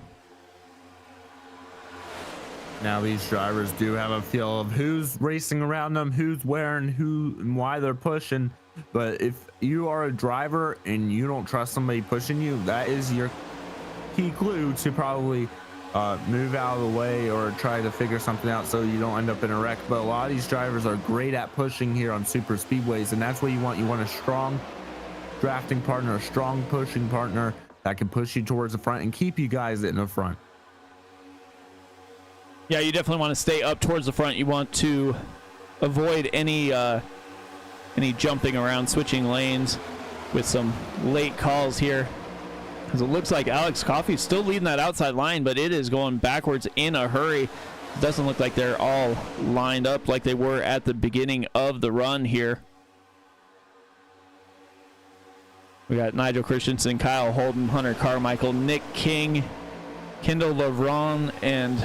Now these drivers do have a feel of who's racing around them, who's wearing who, and why they're pushing. But if you are a driver and you don't trust somebody pushing you, that is your key clue to probably move out of the way or try to figure something out so you don't end up in a wreck. But a lot of these drivers are great at pushing here on super speedways, and that's what you want. You want a strong drafting partner, a strong pushing partner that can push you towards the front and keep you guys in the front. Yeah, you definitely want to stay up towards the front. You want to avoid any jumping around, switching lanes with some late calls here. Because it looks like Alex Coffey's still leading that outside line, but it is going backwards in a hurry. It doesn't look like they're all lined up like they were at the beginning of the run here. We got Nigel Christensen, Kyle Holden, Hunter Carmichael, Nick King, Kendall LeVron, and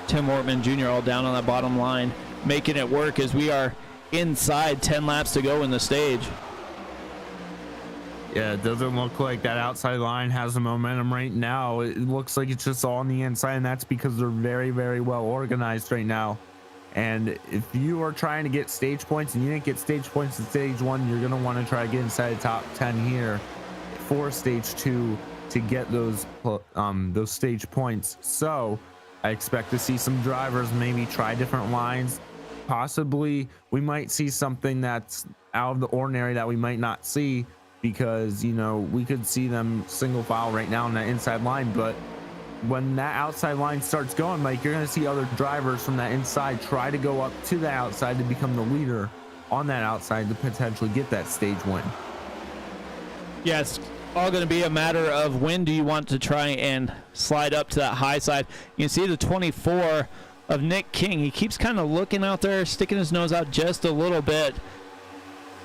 Tim Wortman Jr. all down on that bottom line, making it work as we are inside 10 laps to go in the stage. Yeah, it doesn't look like that outside line has the momentum right now. It looks like it's just all on the inside, and that's because they're very, very well organized right now. And if you are trying to get stage points and you didn't get stage points in stage 1, you're going to want to try to get inside the top 10 here for stage 2 to get those stage points. So I expect to see some drivers maybe try different lines. Possibly we might see something that's out of the ordinary that we might not see, because, you know, we could see them single file right now on that inside line, but when that outside line starts going, like, you're going to see other drivers from that inside try to go up to the outside to become the leader on that outside to potentially get that stage win. Yeah, it's all going to be a matter of when do you want to try and slide up to that high side. You can see the 24 of Nick King. He keeps kind of looking out there, sticking his nose out just a little bit.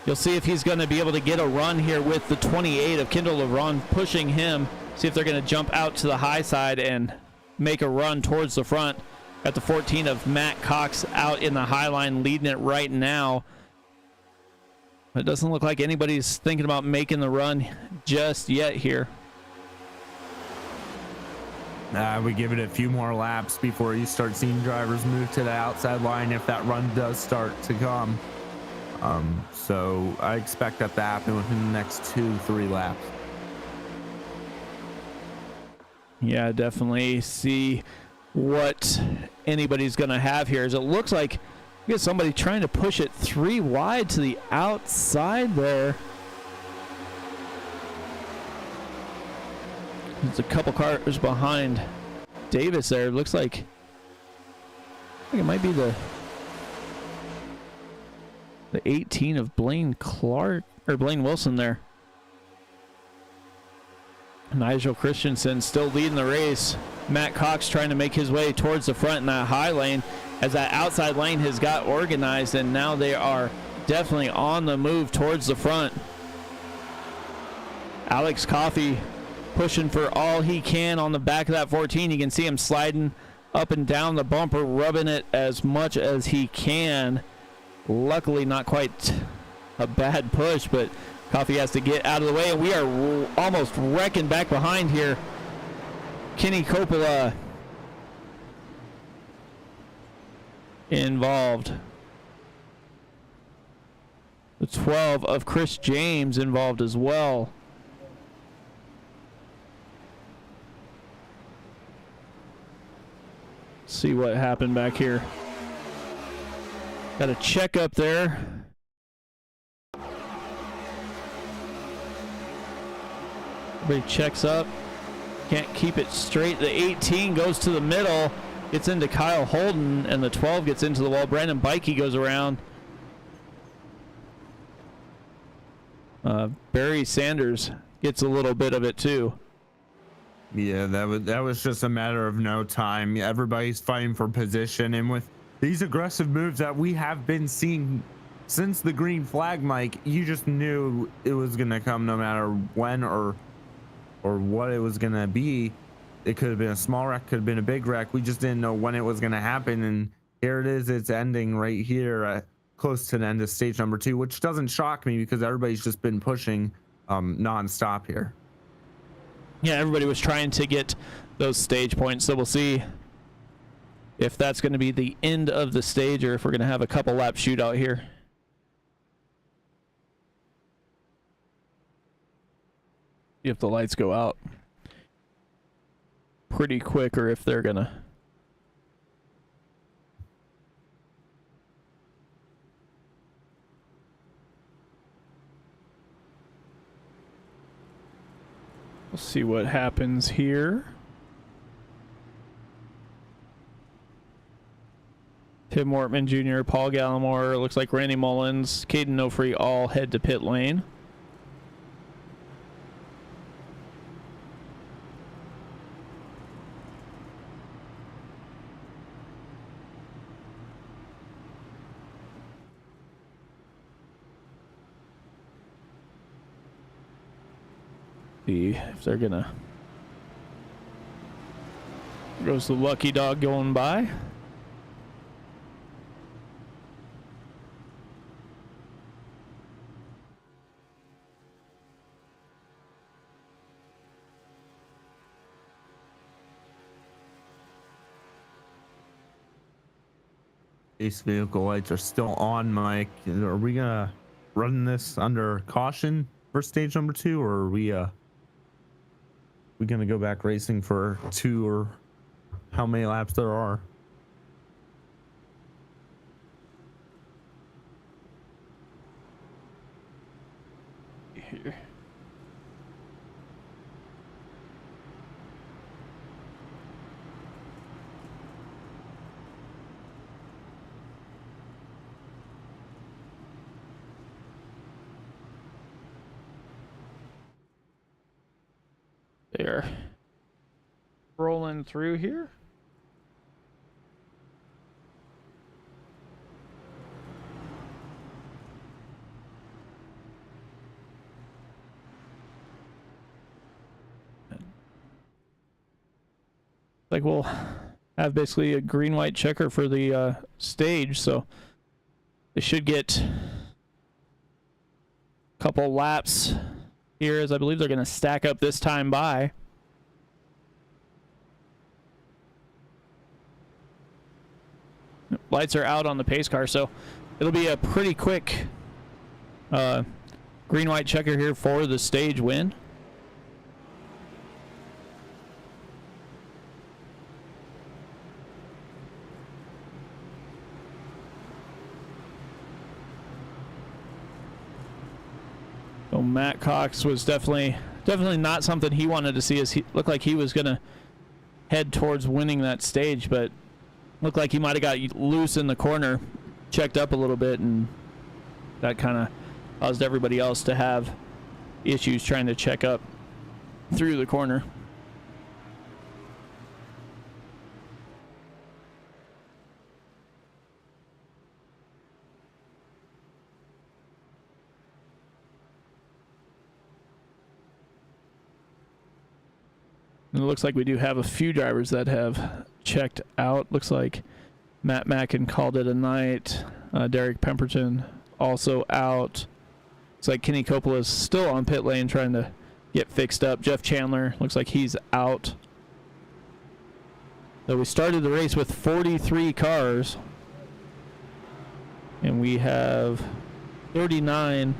You'll see if he's going to be able to get a run here with the 28 of Kendall LeBron pushing him. See if they're going to jump out to the high side and make a run towards the front. Got the 14 of Matt Cox out in the high line, leading it right now. It doesn't look like anybody's thinking about making the run just yet here. We give it a few more laps before you start seeing drivers move to the outside line if that run does start to come. So I expect that to happen within the next 2-3 laps. Yeah, definitely see what anybody's going to have here. As it looks like you get somebody trying to push it 3 wide to the outside there. There's a couple cars behind Davis there. It looks like it might be the 18 of Blaine Clark or Blaine Wilson there. Nigel Christensen still leading the race. Matt Cox trying to make his way towards the front in that high lane as that outside lane has got organized, and now they are definitely on the move towards the front. Alex Coffey pushing for all he can on the back of that 14. You can see him sliding up and down the bumper, rubbing it as much as he can. Luckily not quite a bad push, but Coffey has to get out of the way, and we are almost wrecking back behind here. Kenny Coppola involved. The 12 of Chris James involved as well. See what happened back here. Got a check up there. Everybody checks up. Can't keep it straight. The 18 goes to the middle. Gets into Kyle Holden, and the 12 gets into the wall. Brandon Bikey goes around. Barry Sanders gets a little bit of it too. Yeah, that was just a matter of no time. Everybody's fighting for position, and with these aggressive moves that we have been seeing since the green flag, Mike, you just knew it was gonna come no matter when or what it was gonna be. It could have been a small wreck, could have been a big wreck. We just didn't know when it was gonna happen, and here it is. It's ending right here, close to the end of stage number 2, which doesn't shock me because everybody's just been pushing non-stop here. Yeah, everybody was trying to get those stage points, so we'll see if that's going to be the end of the stage or if we're going to have a couple lap shootout here. See if the lights go out pretty quick or if they're going to. We'll see what happens here. Tim Wortman Jr., Paul Gallimore, looks like Randy Mullins, Caden Nofree all head to pit lane. See if they're gonna. Goes the lucky dog going by. Ace vehicle lights are still on, Mike. Are we gonna run this under caution for stage number 2, or are we gonna go back racing for 2, or how many laps there are? Here. They're rolling through here. Like we'll have basically a green white checker for the stage, so they should get a couple laps here, as I believe they're going to stack up this time by. Lights are out on the pace car, so it'll be a pretty quick green white checker here for the stage win. So Matt Cox was definitely not something he wanted to see, as he looked like he was going to head towards winning that stage, but looked like he might have got loose in the corner, checked up a little bit, and that kind of caused everybody else to have issues trying to check up through the corner. And it looks like we do have a few drivers that have checked out. Looks like Matt Mackin called it a night. Derek Pemberton also out. Looks like Kenny Coppola is still on pit lane trying to get fixed up. Jeff Chandler looks like he's out. So we started the race with 43 cars. And we have 39,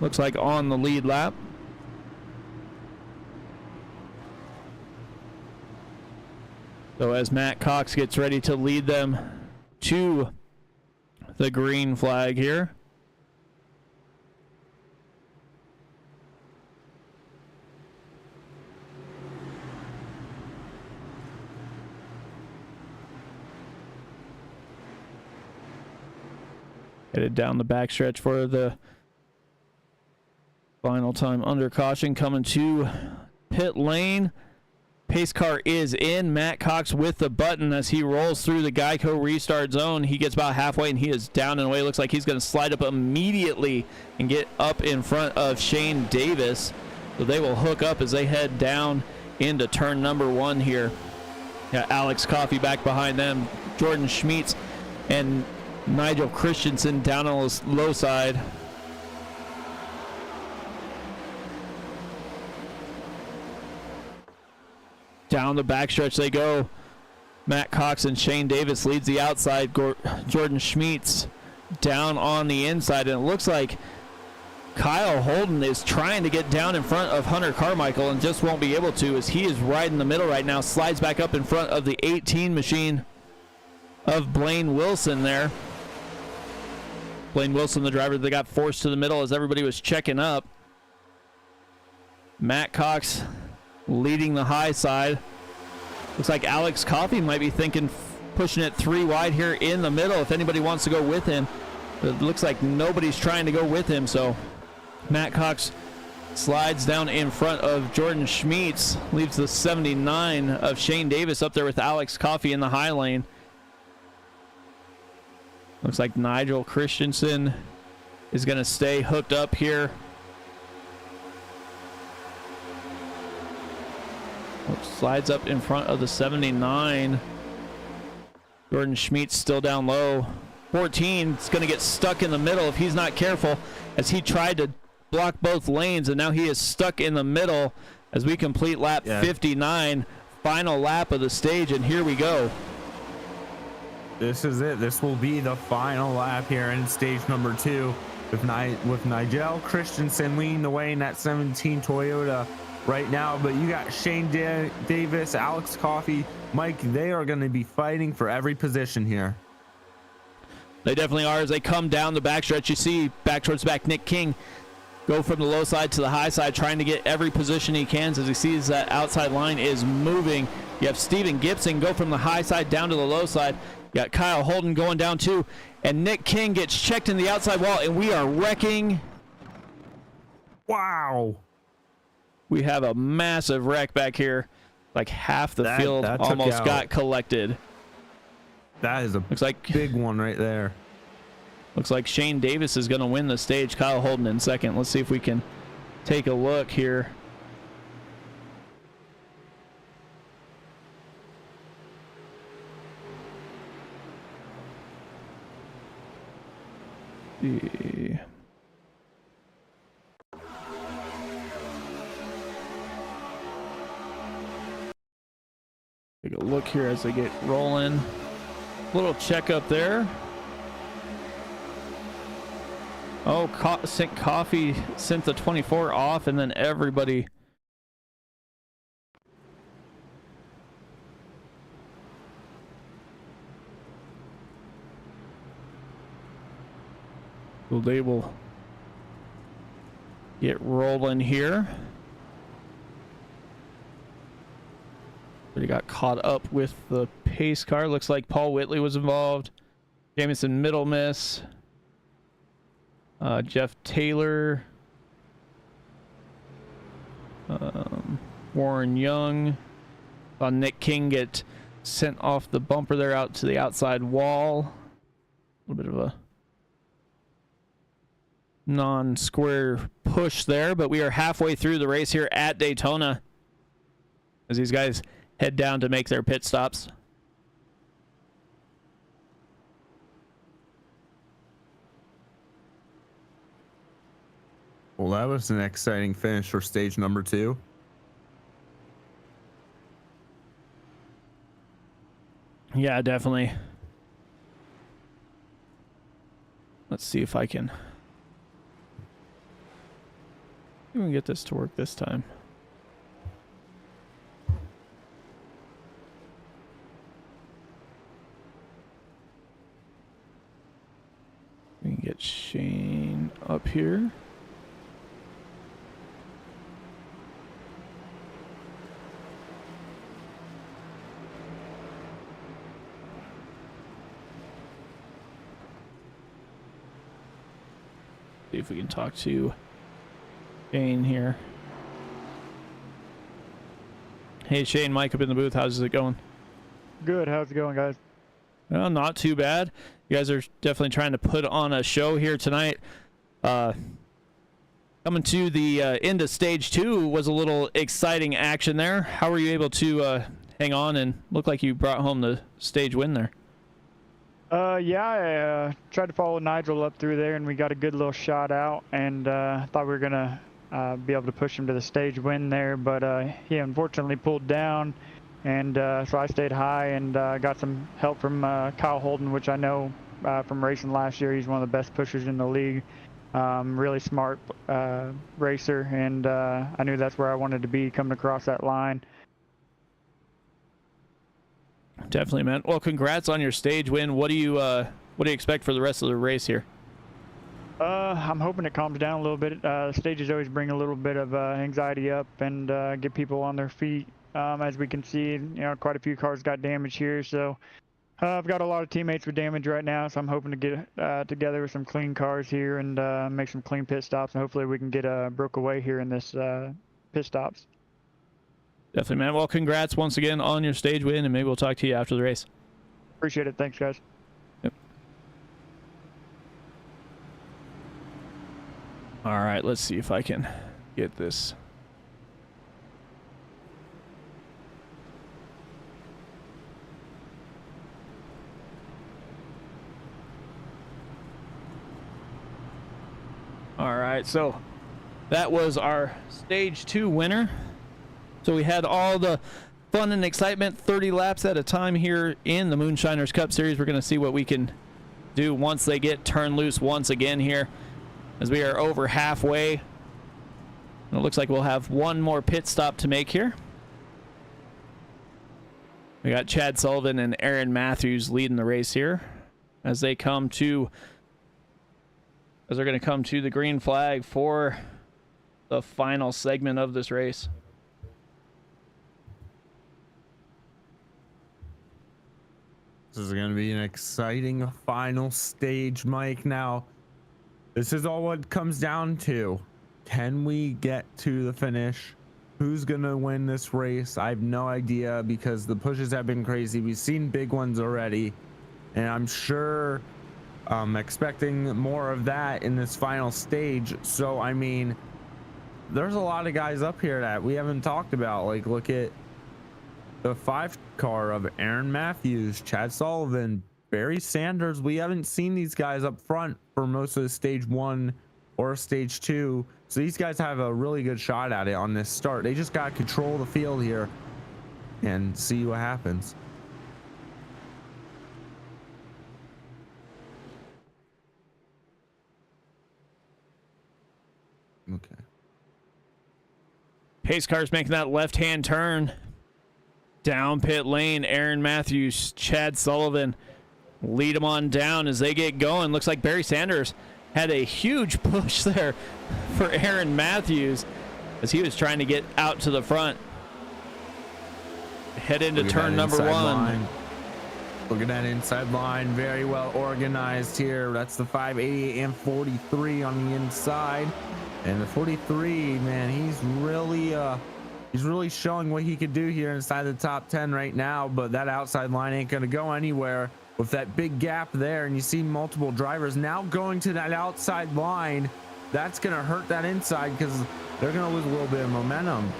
looks like, on the lead lap. So as Matt Cox gets ready to lead them to the green flag here. Headed down the backstretch for the final time under caution, coming to pit lane. Pace car is in. Matt Cox with the button as he rolls through the Geico restart zone. He gets about halfway and he is down and away. Looks like he's going to slide up immediately and get up in front of Shane Davis. So they will hook up as they head down into turn number 1 here. Got Alex Coffey back behind them. Jordan Schmitz and Nigel Christensen down on the low side. Down the backstretch they go. Matt Cox and Shane Davis leads the outside. Jordan Schmitz down on the inside. And it looks like Kyle Holden is trying to get down in front of Hunter Carmichael and just won't be able to, as he is right in the middle right now. Slides back up in front of the 18 machine of Blaine Wilson there. Blaine Wilson, the driver that got forced to the middle as everybody was checking up. Matt Cox leading the high side. Looks like Alex Coffey might be thinking pushing it 3 wide here in the middle if anybody wants to go with him. It looks like nobody's trying to go with him, so Matt Cox slides down in front of Jordan Schmeets, leaves the 79 of Shane Davis up there with Alex Coffey in the high lane. Looks like Nigel Christensen is going to stay hooked up here. Slides up in front of the 79. Jordan Schmeets still down low. 14 is going to get stuck in the middle if he's not careful, as he tried to block both lanes, and now he is stuck in the middle as we complete lap 59, final lap of the stage, and here we go. This is it. This will be the final lap here in stage number 2 with Nigel Christensen leading the way in that 17 Toyota right now. But you got Shane Davis, Alex Coffey, Mike. They are going to be fighting for every position here. They definitely are. As they come down the backstretch, you see back towards the back, Nick King go from the low side to the high side, trying to get every position he can as he sees that outside line is moving. You have Steven Gibson go from the high side down to the low side. You got Kyle Holden going down too, and Nick King gets checked in the outside wall, and we are wrecking. Wow. We have a massive wreck back here. Like half the field almost got collected. That is a looks like big one right there. Looks like Shane Davis is going to win the stage. Kyle Holden in second. Let's see if we can take a look here. Take a look here as they get rolling. Little checkup there. Oh, Coffee sent the 24 off, and then everybody. Well, they will get rolling here. But he got caught up with the pace car. Looks like Paul Whitley was involved. Jamison Middlemiss. Jeff Taylor. Warren Young. Saw Nick King get sent off the bumper there out to the outside wall. A little bit of a non-square push there, but we are halfway through the race here at Daytona as these guys head down to make their pit stops. Well, that was an exciting finish for stage number 2. Yeah, definitely. Let's see if I can even get this to work this time. We can get Shane up here. See if we can talk to Shane here. Hey Shane, Mike up in the booth. How's it going? Good. How's it going, guys? Well, not too bad. You guys are definitely trying to put on a show here tonight. Coming to the end of stage 2 was a little exciting action there. How were you able to hang on and look like you brought home the stage win there? Yeah, I tried to follow Nigel up through there, and we got a good little shot out, and thought we were going to be able to push him to the stage win there, but he unfortunately pulled down, and so I stayed high and got some help from Kyle Holden, which I know from racing last year. He's one of the best pushers in the league. Really smart racer, and I knew that's where I wanted to be coming across that line. Definitely, man. Well, congrats on your stage win. What do you expect for the rest of the race here? I'm hoping it calms down a little bit. Stages always bring a little bit of anxiety up and get people on their feet. As we can see, you know, quite a few cars got damaged here. So I've got a lot of teammates with damage right now. So I'm hoping to get together with some clean cars here and make some clean pit stops. And hopefully we can get broke away here in this pit stops. Definitely, man. Well, congrats once again on your stage win, and maybe we'll talk to you after the race. Appreciate it. Thanks, guys. Yep. All right, let's see if I can get this. All right, so that was our stage 2 winner. So we had all the fun and excitement, 30 laps at a time here in the Moonshiners Cup Series. We're going to see what we can do once they get turned loose once again here, as we are over halfway. And it looks like we'll have one more pit stop to make here. We got Chad Sullivan and Aaron Matthews leading the race here as they're going to come to the green flag for the final segment of this race. This is going to be an exciting final stage, Mike. Now, this is all what it comes down to. Can we get to the finish? Who's going to win this race? I have no idea because the pushes have been crazy. We've seen big ones already, and I'm sure I'm expecting more of that in this final stage. So, I mean, there's a lot of guys up here that we haven't talked about. Like, look at the 5 car of Aaron Matthews, Chad Sullivan, Barry Sanders. We haven't seen these guys up front for most of the stage 1 or stage 2. So these guys have a really good shot at it on this start. They just got to control the field here and see what happens. Okay. Pace car's making that left-hand turn. Down pit lane, Aaron Matthews, Chad Sullivan lead them on down as they get going. Looks like Barry Sanders had a huge push there for Aaron Matthews as he was trying to get out to the front. Head into turn number 1. Line. Look at that inside line, very well organized here. That's the 588 and 43 on the inside. And the 43, man, he's really showing what he could do here inside the top 10 right now, but that outside line ain't going to go anywhere with that big gap there. And you see multiple drivers now going to that outside line. That's going to hurt that inside because they're going to lose a little bit of momentum.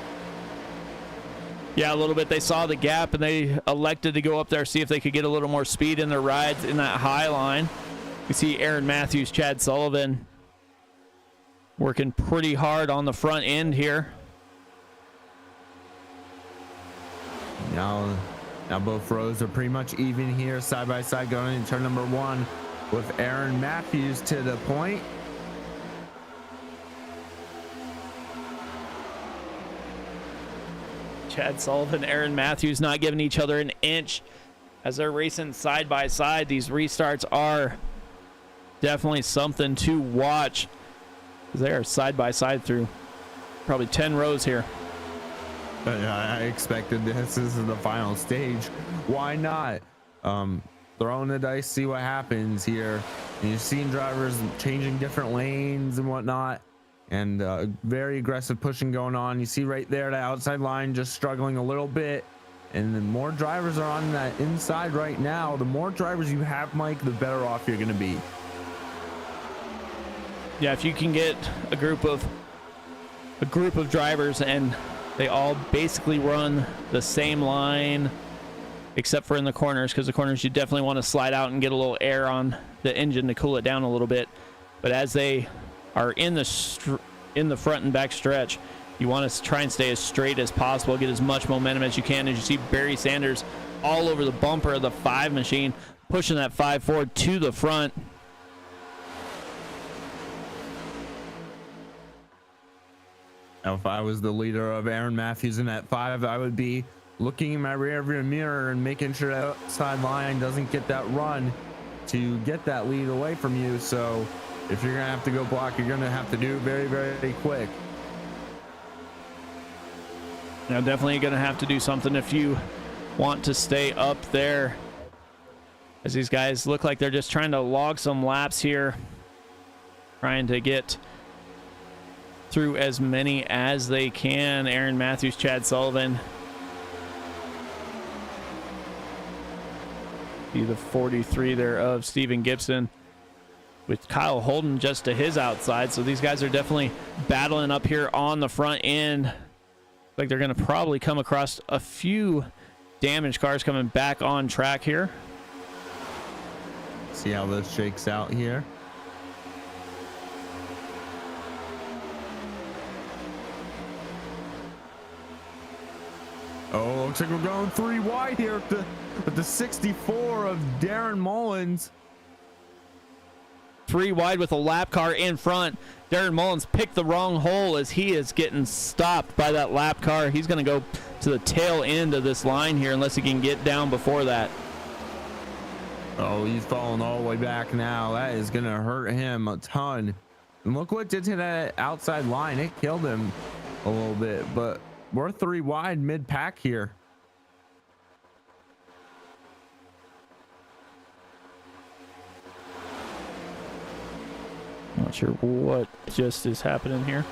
Yeah, a little bit. They saw the gap and they elected to go up there, see if they could get a little more speed in their rides in that high line. We see Aaron Matthews, Chad Sullivan working pretty hard on the front end here. Now both rows are pretty much even here, side by side, going into turn number 1 with Aaron Matthews to the point. Chad Sullivan, Aaron Matthews not giving each other an inch as they're racing side by side. These restarts are definitely something to watch. They are side by side through probably 10 rows here. I expected this. This is the final stage. Why not? Throwing the dice, see what happens here. And you've seen drivers changing different lanes and whatnot, and very aggressive pushing going on. You see right there the outside line just struggling a little bit, and the more drivers are on that inside right now, the more drivers you have, Mike, the better off you're going to be. Yeah, if you can get a group of drivers and they all basically run the same line except for in the corners, because the corners you definitely want to slide out and get a little air on the engine to cool it down a little bit. But as they are in the front and back stretch, you want to try and stay as straight as possible, get as much momentum as you can. As you see Barry Sanders all over the bumper of the 5 machine, pushing that 5 forward to the front. Now, if I was the leader of Aaron Matthews in that 5, I would be looking in my rearview mirror and making sure that outside line doesn't get that run to get that lead away from you. So If you're gonna have to go block, you're gonna have to do it very, very quick. Now, definitely going to have to do something if you want to stay up there, as these guys look like they're just trying to log some laps here, trying to get through as many as they can. Aaron Matthews, Chad Sullivan. See the 43 there of Steven Gibson, with Kyle Holden just to his outside. So these guys are definitely battling up here on the front end. Like they're going to probably come across a few damaged cars coming back on track here. See how this shakes out here. Oh, looks like we're going 3 wide here with the 64 of Darren Mullins. 3 wide with a lap car in front. Darren Mullins picked the wrong hole as he is getting stopped by that lap car. He's going to go to the tail end of this line here unless he can get down before that. Oh, he's falling all the way back now. That is going to hurt him a ton. And look what it did to that outside line. It killed him a little bit, but we're 3 wide mid-pack here. Not sure what just is happening here.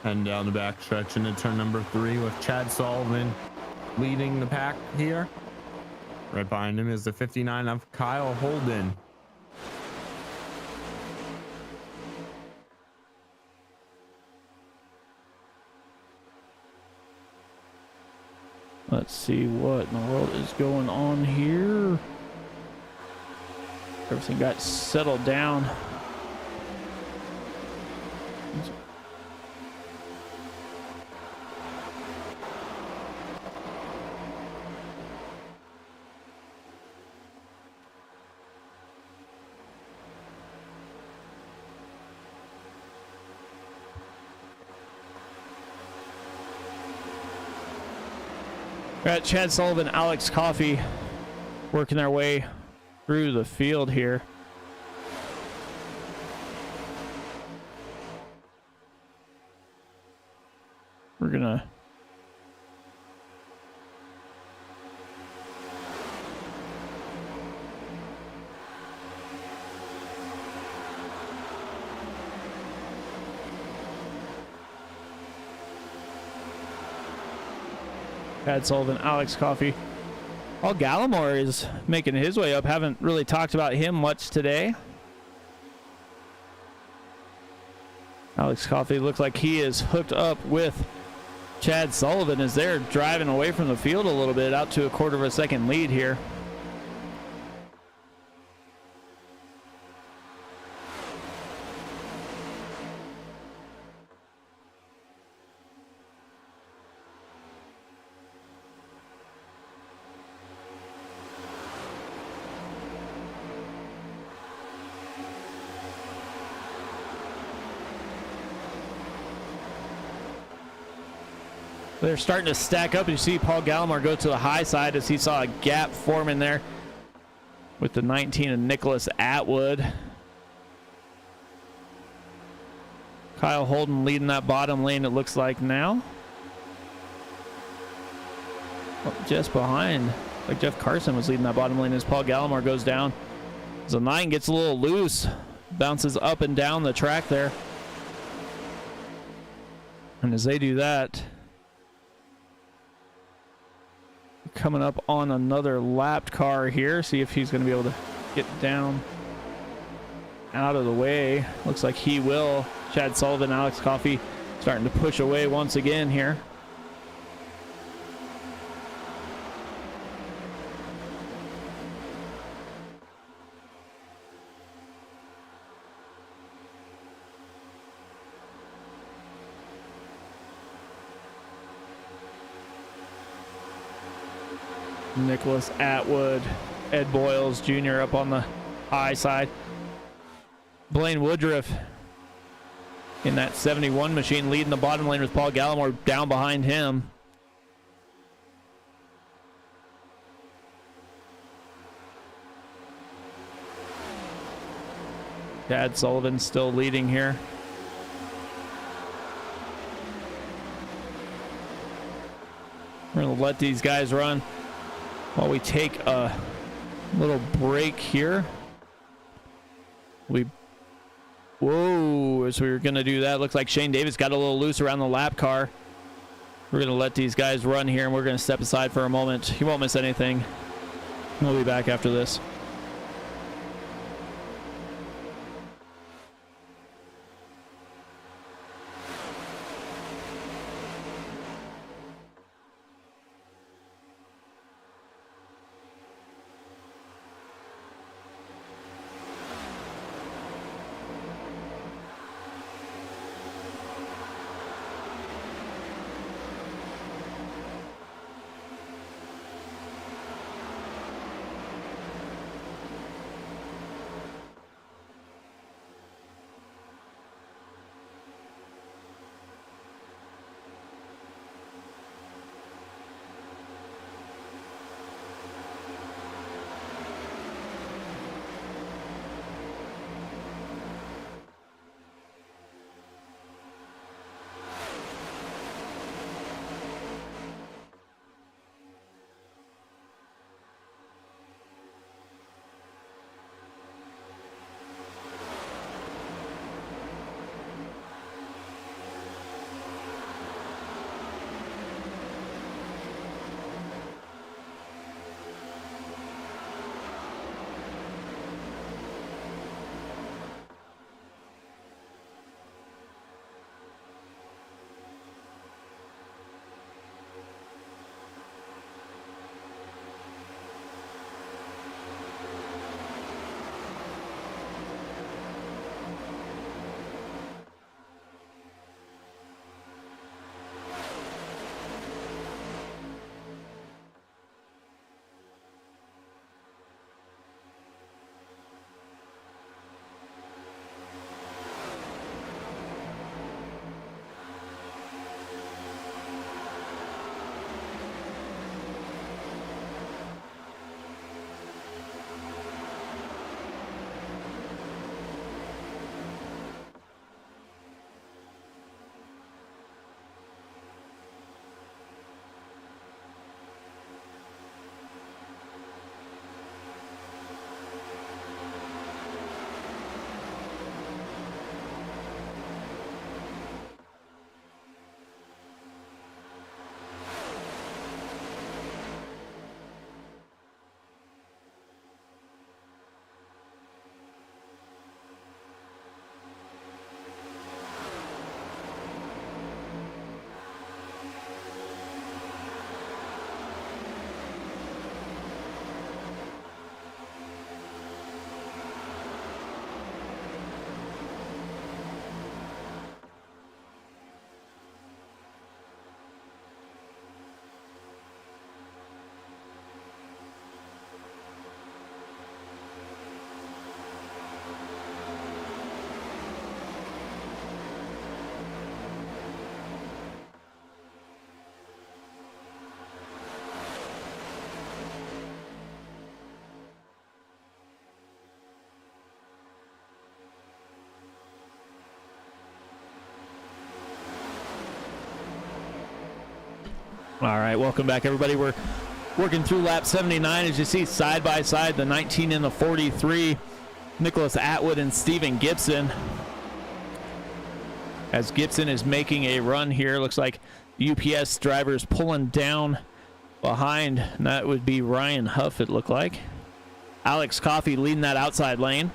And down the back stretch into turn number 3 with Chad Sullivan leading the pack here. Right behind him is the 59 of Kyle Holden. Let's see what in the world is going on here. Everything got settled down. Got Chad Sullivan, Alex Coffey working their way through the field here. We're gonna Chad Sullivan, Alex Coffey. Paul Gallimore is making his way up. Haven't really talked about him much today. Alex Coffey looks like he is hooked up with Chad Sullivan as they're driving away from the field a little bit, out to a 1/4 of a second lead here. They're starting to stack up. You see Paul Gallimore go to the high side as he saw a gap forming there with the 19 of Nicholas Atwood. Kyle Holden leading that bottom lane, it looks like now. Oh, just behind, like Jeff Carson was leading that bottom lane as Paul Gallimore goes down. As the 9 gets a little loose, bounces up and down the track there. And as they do that, coming up on another lapped car here. See if he's going to be able to get down out of the way. Looks like he will. Chad Sullivan, Alex Coffey starting to push away once again here. Nicholas Atwood, Ed Boyles Jr. up on the high side. Blaine Woodruff in that 71 machine leading the bottom lane with Paul Gallimore down behind him. Chad Sullivan still leading here. We're going to let these guys run while we take a little break here. Whoa, as we were going to do that, looks like Shane Davis got a little loose around the lap car. We're going to let these guys run here, and we're going to step aside for a moment. He won't miss anything. We'll be back after this. All right, welcome back, everybody. We're working through lap 79. As you see, side by side, the 19 and the 43, Nicholas Atwood and Steven Gibson. As Gibson is making a run here, looks like UPS drivers pulling down behind, and that would be Ryan Huff, it looked like. Alex Coffey leading that outside lane.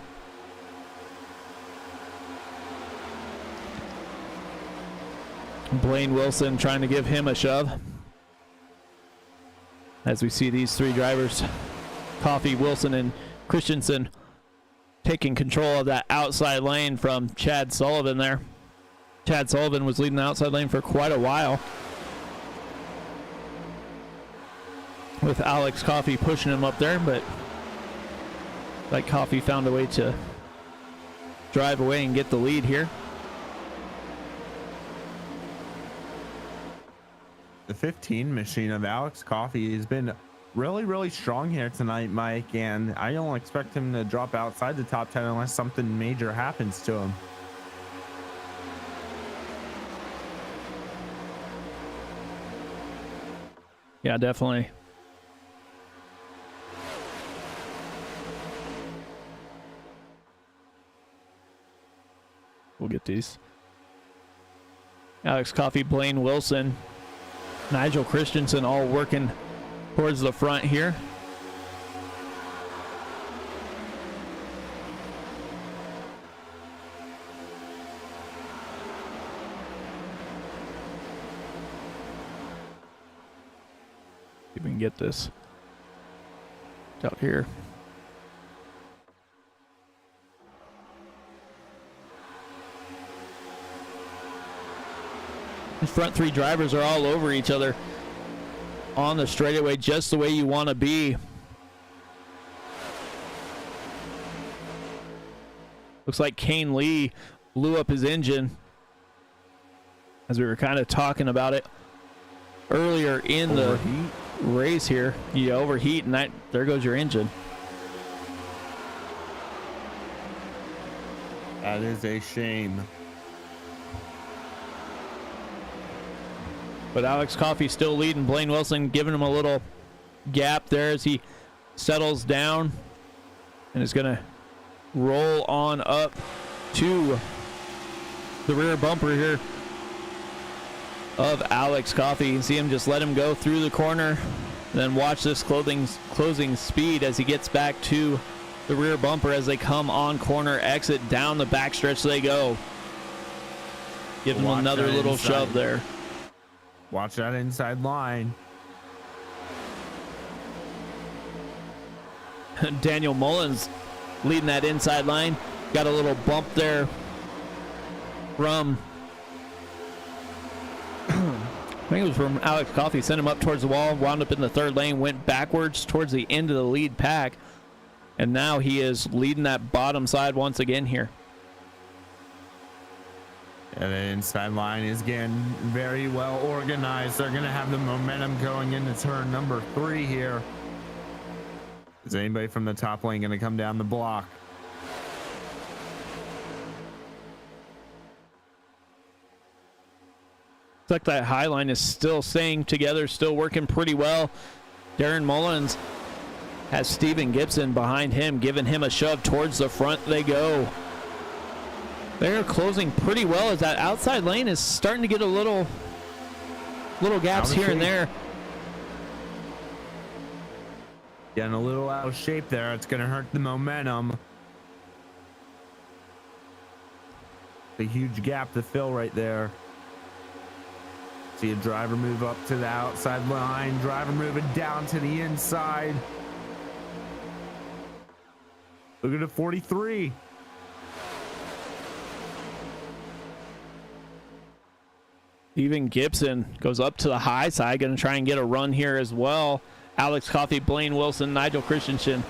Blaine Wilson trying to give him a shove. As we see these three drivers, Coffey, Wilson, and Christensen, taking control of that outside lane from Chad Sullivan there. Chad Sullivan was leading the outside lane for quite a while. with Alex Coffey pushing him up there, but like Coffey found a way to drive away and get the lead here. The 15 machine of Alex Coffey has been really strong here tonight, Mike, and I don't expect him to drop outside the top 10 unless something major happens to him. Yeah, definitely. We'll get these. Alex Coffey, Blaine Wilson, Nigel Christensen all working towards the front here. See if we can get this out here. The front three drivers are all over each other on the straightaway, just the way you want to be. Looks like Kane Lee blew up his engine, as we were kind of talking about it earlier in the race here. You overheat, and there goes your engine. That is a shame. But Alex Coffey still leading. Blaine Wilson giving him a little gap there as he settles down and is going to roll on up to the rear bumper here of Alex Coffey. You can see him just let him go through the corner, and then watch this closing speed as he gets back to the rear bumper as they come on corner exit. Down the backstretch they go. Give him another little shove there. Watch that inside line. Daniel Mullins leading that inside line. Got a little bump there from I think it was from Alex Coffey. Sent him up towards the wall, wound up in the third lane, went backwards towards the end of the lead pack, and now he is leading that bottom side once again here. And the inside line is again very well organized. They're going to have the momentum going into turn number 3 here. Is anybody from the top lane going to come down the block? Looks like that high line is still staying together, still working pretty well. Darren Mullins has Steven Gibson behind him, giving him a shove towards the front they go. They're closing pretty well as that outside lane is starting to get a little gaps here and there. Getting a little out of shape there. It's going to hurt the momentum. A huge gap to fill right there. See a driver move up to the outside line. Driver moving down to the inside. Look at the 43. Steven Gibson goes up to the high side, going to try and get a run here as well. Alex Coffey, Blaine Wilson, Nigel Christensen,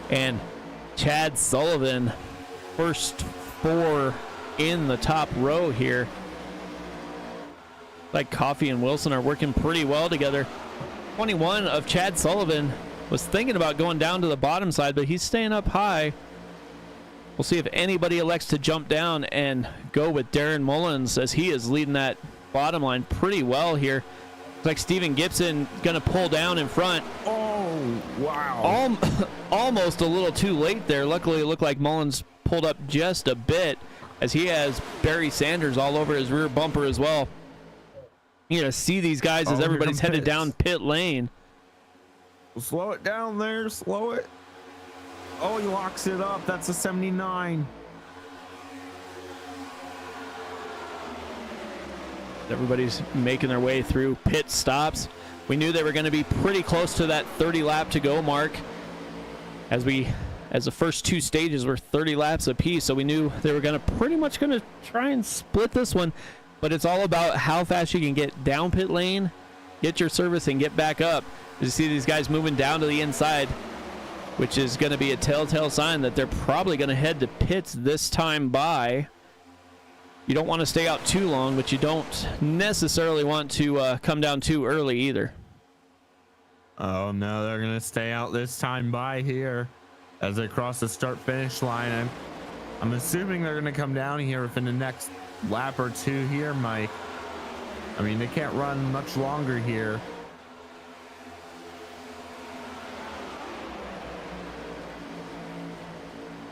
and Chad Sullivan. First 4 in the top row here. Like Coffey and Wilson are working pretty well together. 21 of Chad Sullivan was thinking about going down to the bottom side, but he's staying up high. We'll see if anybody elects to jump down and go with Darren Mullins, as he is leading that bottom line pretty well here. Looks like Steven Gibson gonna pull down in front. Oh, wow. Almost a little too late there. Luckily, it looked like Mullins pulled up just a bit, as he has Barry Sanders all over his rear bumper as well. You're gonna see these guys as everybody's headed down pit lane. Slow it down there. Slow it. Oh, he locks it up. That's a 79. Everybody's making their way through pit stops. We knew they were going to be pretty close to that 30 lap to go mark, as the first 2 stages were 30 laps apiece, so we knew they were pretty much going to try and split this one. But it's all about how fast you can get down pit lane, get your service, and get back up. You see these guys moving down to the inside, which is going to be a telltale sign that they're probably going to head to pits this time by. You don't want to stay out too long, but you don't necessarily want to come down too early either. Oh no, they're gonna stay out this time by here as they cross the start-finish line. I'm assuming they're gonna come down here within the next lap or two here, Mike. I mean, they can't run much longer here.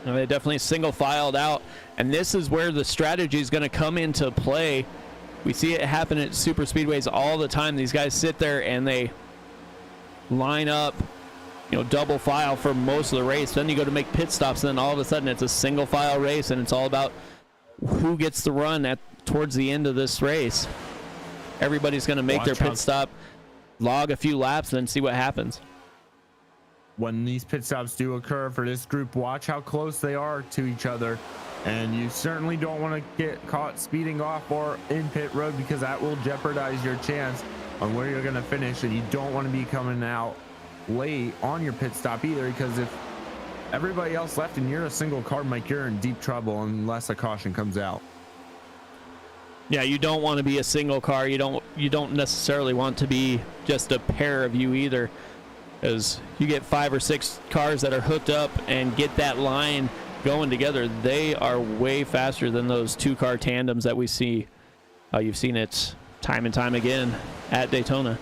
They definitely single filed out, and this is where the strategy is going to come into play. We see it happen at super speedways all the time. These guys sit there and they line up, you know, double file for most of the race. Then you go to make pit stops, and then all of a sudden it's a single file race, and it's all about who gets the run at towards the end of this race. Everybody's going to make their pit stop, log a few laps, and then see what happens. When these pit stops do occur for this group, watch how close they are to each other, and you certainly don't want to get caught speeding off or in pit road, because that will jeopardize your chance on where you're going to finish. And you don't want to be coming out late on your pit stop either, because if everybody else left and you're a single car, Mike, you're in deep trouble unless a caution comes out. Yeah, you don't want to be a single car. You don't necessarily want to be just a pair of you either, as you get 5 or 6 cars that are hooked up and get that line going together. They are way faster than those 2-car tandems that we see. You've seen it time and time again at Daytona.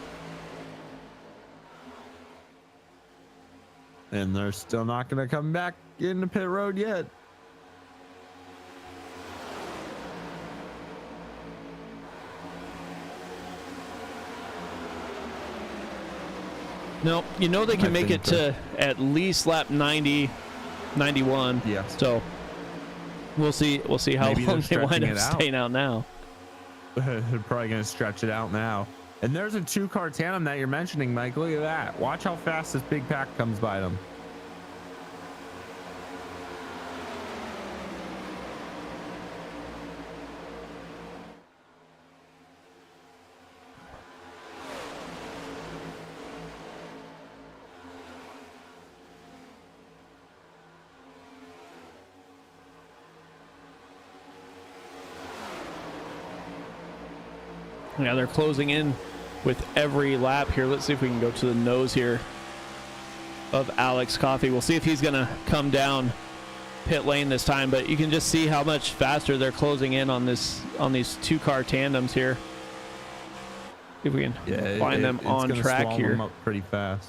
And they're still not going to come back into pit road yet. No, you know they can make it to at least lap 90, 91. Yes. So we'll see how long they wind up staying out now. They're probably going to stretch it out now. And there's a 2-car tandem that you're mentioning, Mike. Look at that. Watch how fast this big pack comes by them. Yeah, they're closing in with every lap here. Let's see if we can go to the nose here of Alex Coffey. We'll see if he's going to come down pit lane this time, but you can just see how much faster they're closing in on these 2-car tandems here. See if we can find them on track here. Them up pretty fast.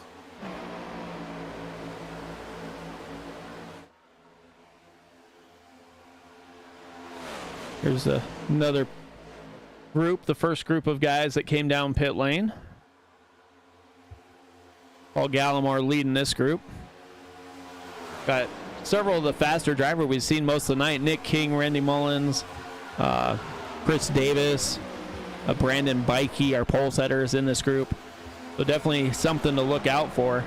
Here's another group, the first group of guys that came down pit lane. Paul Gallimore leading this group. Got several of the faster drivers we've seen most of the night. Nick King, Randy Mullins, Chris Davis, Brandon Bikey, our pole setters in this group. So definitely something to look out for.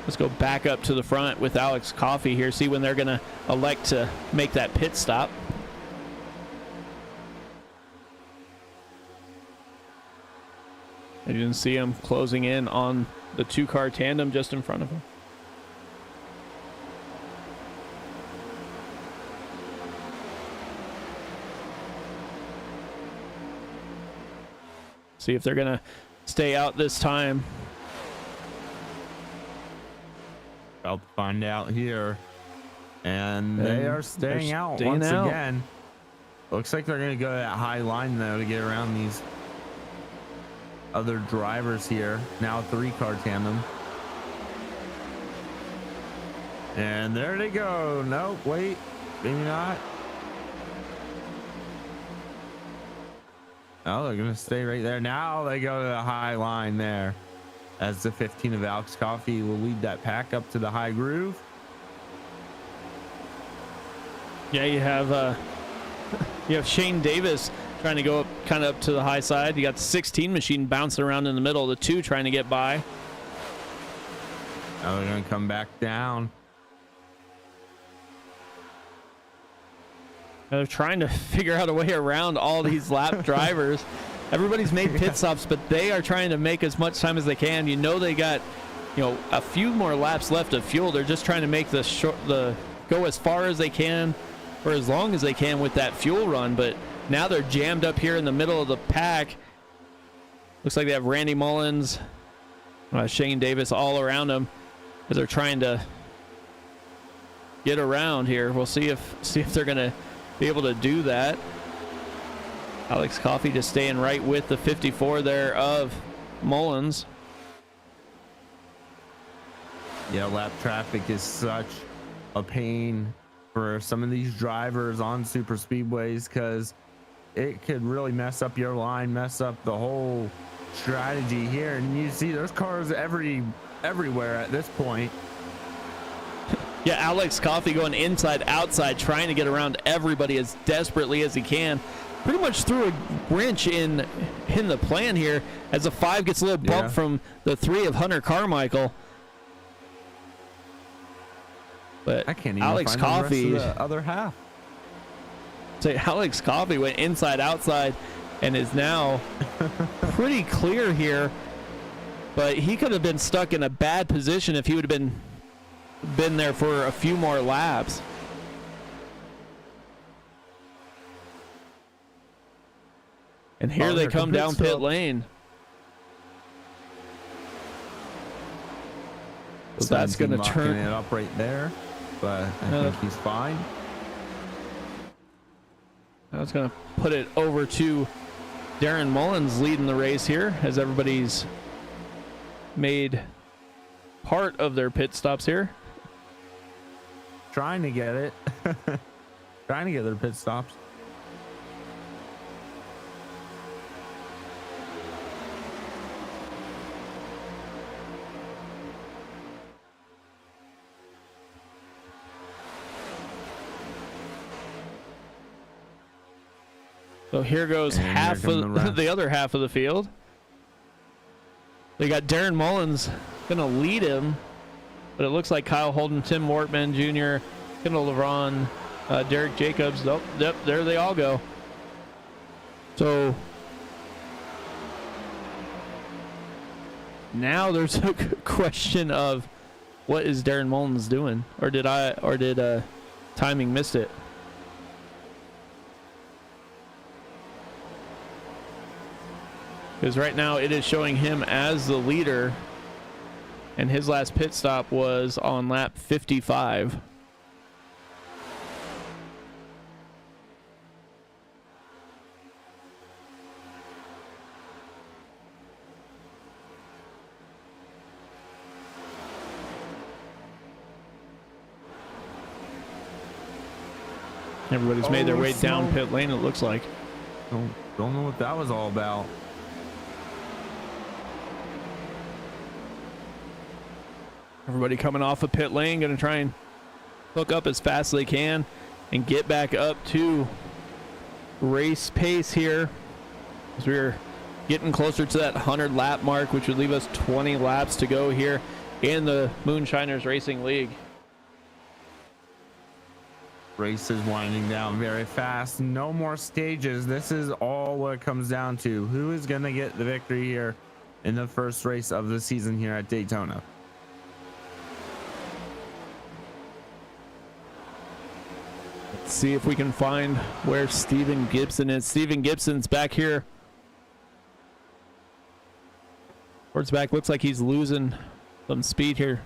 Let's go back up to the front with Alex Coffey here, see when they're going to elect to make that pit stop. You didn't see him closing in on the 2-car tandem just in front of him. See if they're going to stay out this time. About to find out here. And they are staying out once again. Looks like they're going to go to that high line, though, to get around these other drivers here. Now 3-car tandem. And there they go. Nope, wait, maybe not. Oh, they're gonna stay right there. Now they go to the high line there, as the 15 of Alex Coffey will lead that pack up to the high groove. Yeah, you have Shane Davis trying to go up, kind of up to the high side. You got the 16 machine bouncing around in the middle. The 2 trying to get by. Now they're going to come back down. They're trying to figure out a way around all these lap drivers. Everybody's made pit stops, but they are trying to make as much time as they can. You know, they got, you know, a few more laps left of fuel. They're just trying to make the go as far as they can or as long as they can with that fuel run. But now they're jammed up here in the middle of the pack. Looks like they have Randy Mullins, Shane Davis all around them as they're trying to get around here. We'll see if they're gonna be able to do that. Alex Coffey just staying right with the 54 there of Mullins. Yeah, lap traffic is such a pain for some of these drivers on super speedways because it could really mess up your line, mess up the whole strategy here. And you see there's cars everywhere at this point. Yeah, Alex Coffey going inside, outside, trying to get around everybody as desperately as he can. Pretty much threw a wrench in the plan here as the 5 gets a little bump from the 3 of Hunter Carmichael. But I can't even Alex find Coffey, the rest of the other half. So Alex Coffey went inside, outside, and is now pretty clear here. But he could have been stuck in a bad position if he would have been there for a few more laps. And here they come down pit lane. So that's going to turn it up right there, but I think he's fine. That's going to put it over to Darren Mullins leading the race here as everybody's made part of their pit stops here. Trying to get it. Trying to get their pit stops. So here goes half of the other half of the field. They got Darren Mullins going to lead him, but it looks like Kyle Holden, Tim Wortman Jr., Kendall LeBron, Derek Jacobs. Oh, yep, there they all go. So now there's a question of what is Darren Mullins doing, or did timing missed it? Because right now it is showing him as the leader, and his last pit stop was on lap 55. Everybody's made their way down pit lane, it looks like. Don't know what that was all about. Everybody coming off of pit lane, going to try and hook up as fast as they can and get back up to race pace here as we're getting closer to that 100 lap mark, which would leave us 20 laps to go here in the Moonshiners Racing League. Race is winding down very fast. No more stages. This is all what it comes down to. Who is going to get the victory here in the first race of the season here at Daytona? Let's see if we can find where Steven Gibson is. Steven Gibson's back here. Towards back, looks like he's losing some speed here.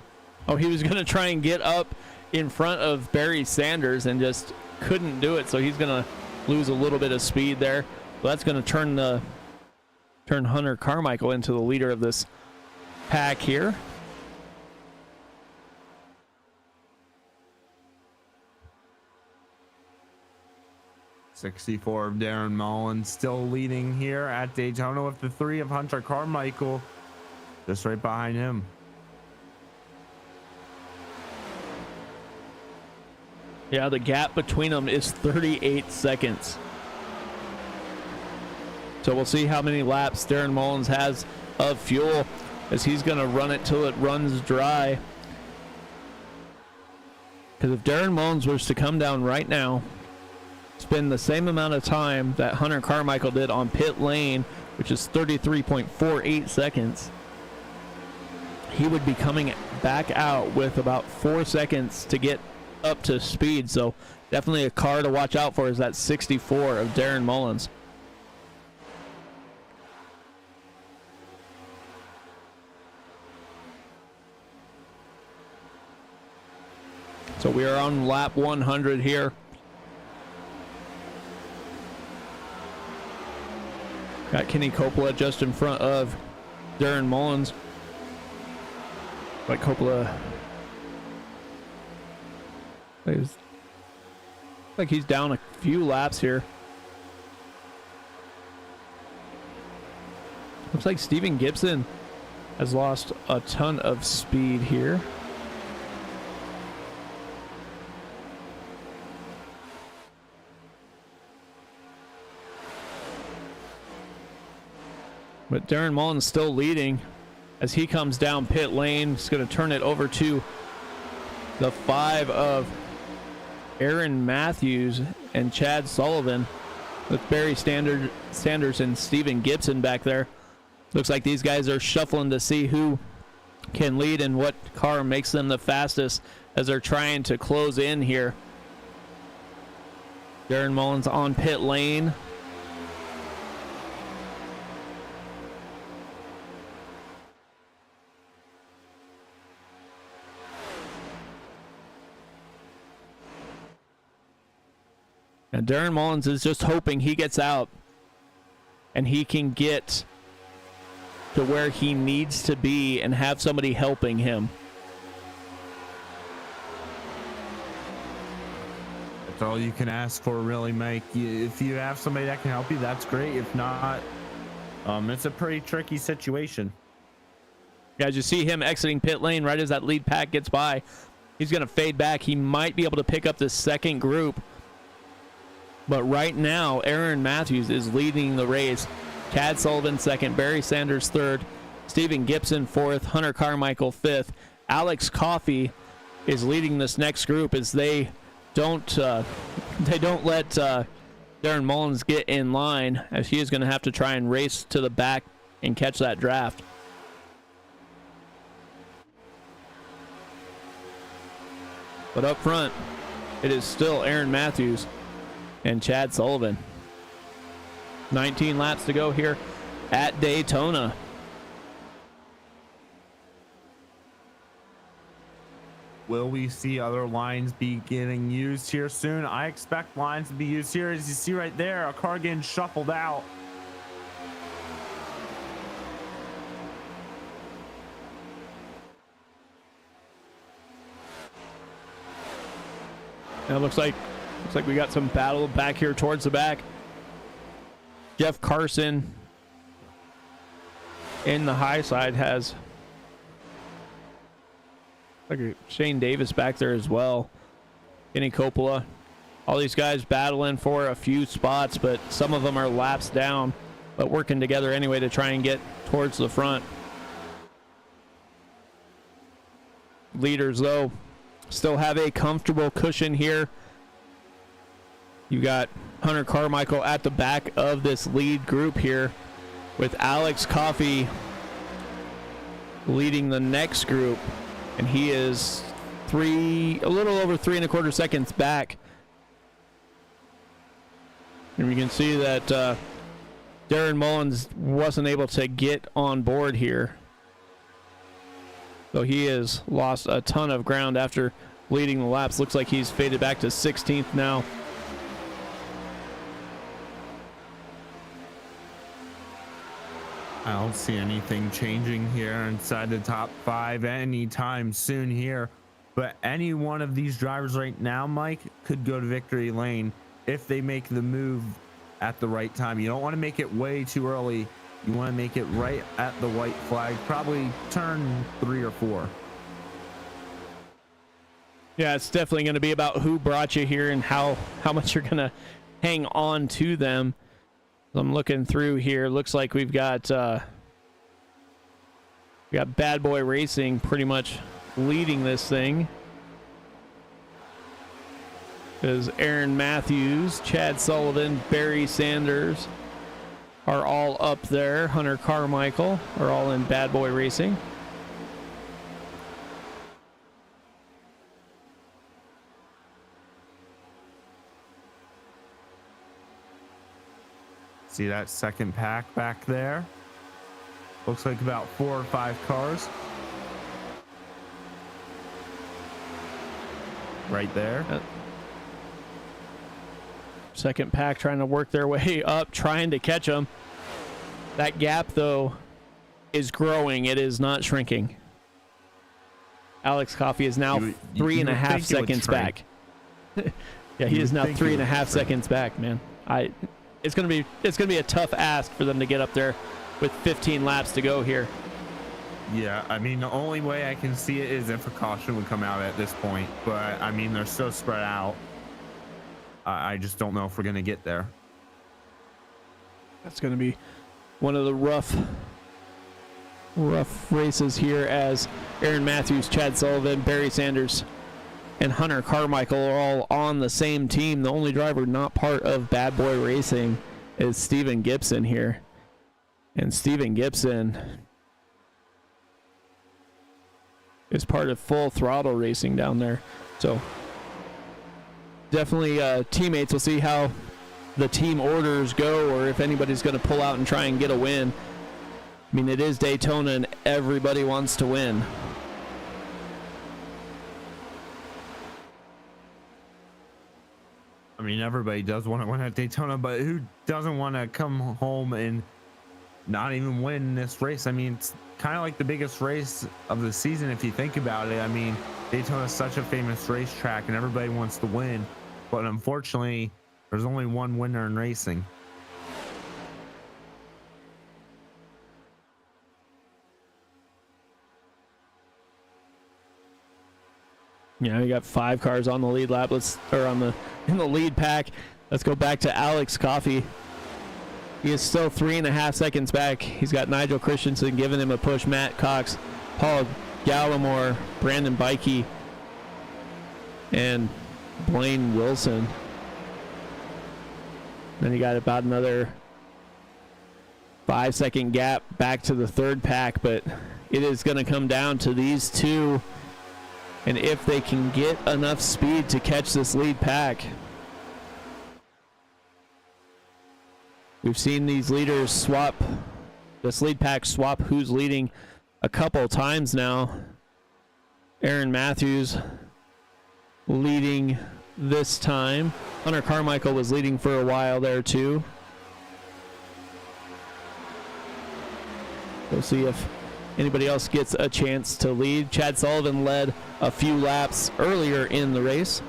Oh, he was going to try and get up in front of Barry Sanders and just couldn't do it. So he's going to lose a little bit of speed there. So that's going to turn Hunter Carmichael into the leader of this pack here. '64 of Darren Mullins still leading here at Daytona with the 3 of Hunter Carmichael just right behind him. Yeah, the gap between them is 38 seconds. So we'll see how many laps Darren Mullins has of fuel as he's going to run it till it runs dry. Because if Darren Mullins was to come down right now, spend the same amount of time that Hunter Carmichael did on pit lane which is 33.48 seconds, he would be coming back out with about 4 seconds to get up to speed. So definitely a car to watch out for is that 64 of Darren Mullins. So we are on lap 100 here. Got Kenny Coppola just in front of Darren Mullins. But Coppola, like he's down a few laps here. Looks like Steven Gibson has lost a ton of speed here. But Darren Mullins still leading as he comes down pit lane. He's going to turn it over to the 5 of Aaron Matthews and Chad Sullivan, with Barry Sanders and Steven Gibson back there. Looks like these guys are shuffling to see who can lead and what car makes them the fastest as they're trying to close in here. Darren Mullins on pit lane. And Darren Mullins is just hoping he gets out and he can get to where he needs to be and have somebody helping him. That's all you can ask for, really, Mike. If you have somebody that can help you, that's great. If not, it's a pretty tricky situation. Guys, you see him exiting pit lane right as that lead pack gets by. He's going to fade back. He might be able to pick up the second group. But right now, Aaron Matthews is leading the race. Chad Sullivan second, Barry Sanders third, Steven Gibson fourth, Hunter Carmichael fifth. Alex Coffey is leading this next group as they don't let Darren Mullins get in line, as he is going to have to try and race to the back and catch that draft. But up front, it is still Aaron Matthews and Chad Sullivan. 19 laps to go here at Daytona. Will we see other lines be getting used here soon? I expect lines to be used here. As you see right there, a car getting shuffled out. And it looks like we got some battle back here towards the back. Jeff Carson in the high side has like Shane Davis back there as well. Kenny Coppola. All these guys battling for a few spots, but some of them are laps down, but working together anyway to try and get towards the front. Leaders, though, still have a comfortable cushion here. You got Hunter Carmichael at the back of this lead group here, with Alex Coffey leading the next group, and he is a little over 3.25 seconds back. And we can see that Darren Mullins wasn't able to get on board here, so he has lost a ton of ground after leading the laps. Looks like he's faded back to 16th now. I don't see anything changing here inside the top 5 anytime soon here. But any one of these drivers right now, Mike, could go to victory lane if they make the move at the right time. You don't want to make it way too early. You want to make it right at the white flag, probably turn 3 or 4. Yeah, it's definitely going to be about who brought you here and how much you're going to hang on to them. I'm looking through here. Looks like we've got Bad Boy Racing pretty much leading this thing. There's Aaron Matthews, Chad Sullivan, Barry Sanders, are all up there. Hunter Carmichael are all in Bad Boy Racing. See that second pack back there? Looks like about 4 or 5 cars. Right there. Second pack trying to work their way up, trying to catch them. That gap, though, is growing. It is not shrinking. Alex Coffey is now 3.5 seconds back. Yeah, he is now 3.5 seconds back, man. It's gonna be a tough ask for them to get up there with 15 laps to go here. Yeah, I mean, the only way I can see it is if a caution would come out at this point, but I mean, they're so spread out. I just don't know if we're gonna get there. That's gonna be one of the rough races here, as Aaron Matthews, Chad Sullivan, Barry Sanders, and Hunter Carmichael are all on the same team. The only driver not part of Bad Boy Racing is Steven Gibson here. And Steven Gibson is part of Full Throttle Racing down there. So definitely teammates. We'll see how the team orders go, or if anybody's going to pull out and try and get a win. I mean, it is Daytona and everybody wants to win. I mean, everybody does want to win at Daytona, but who doesn't want to come home and not even win this race? I mean, it's kind of like the biggest race of the season if you think about it. I mean, Daytona is such a famous racetrack and everybody wants to win, but unfortunately, there's only one winner in racing. Yeah, we got 5 cars on the lead lap. In the lead pack. Let's go back to Alex Coffey. He is still 3.5 seconds back. He's got Nigel Christensen giving him a push. Matt Cox, Paul Gallimore, Brandon Bikey, and Blaine Wilson. Then you got about another 5-second gap back to the third pack, but it is going to come down to these two. And if they can get enough speed to catch this lead pack. We've seen these leaders swap, this lead pack swap who's leading a couple times now. Aaron Matthews leading this time. Hunter Carmichael was leading for a while there too. We'll see if anybody else gets a chance to lead. Chad Sullivan led a few laps earlier in the race.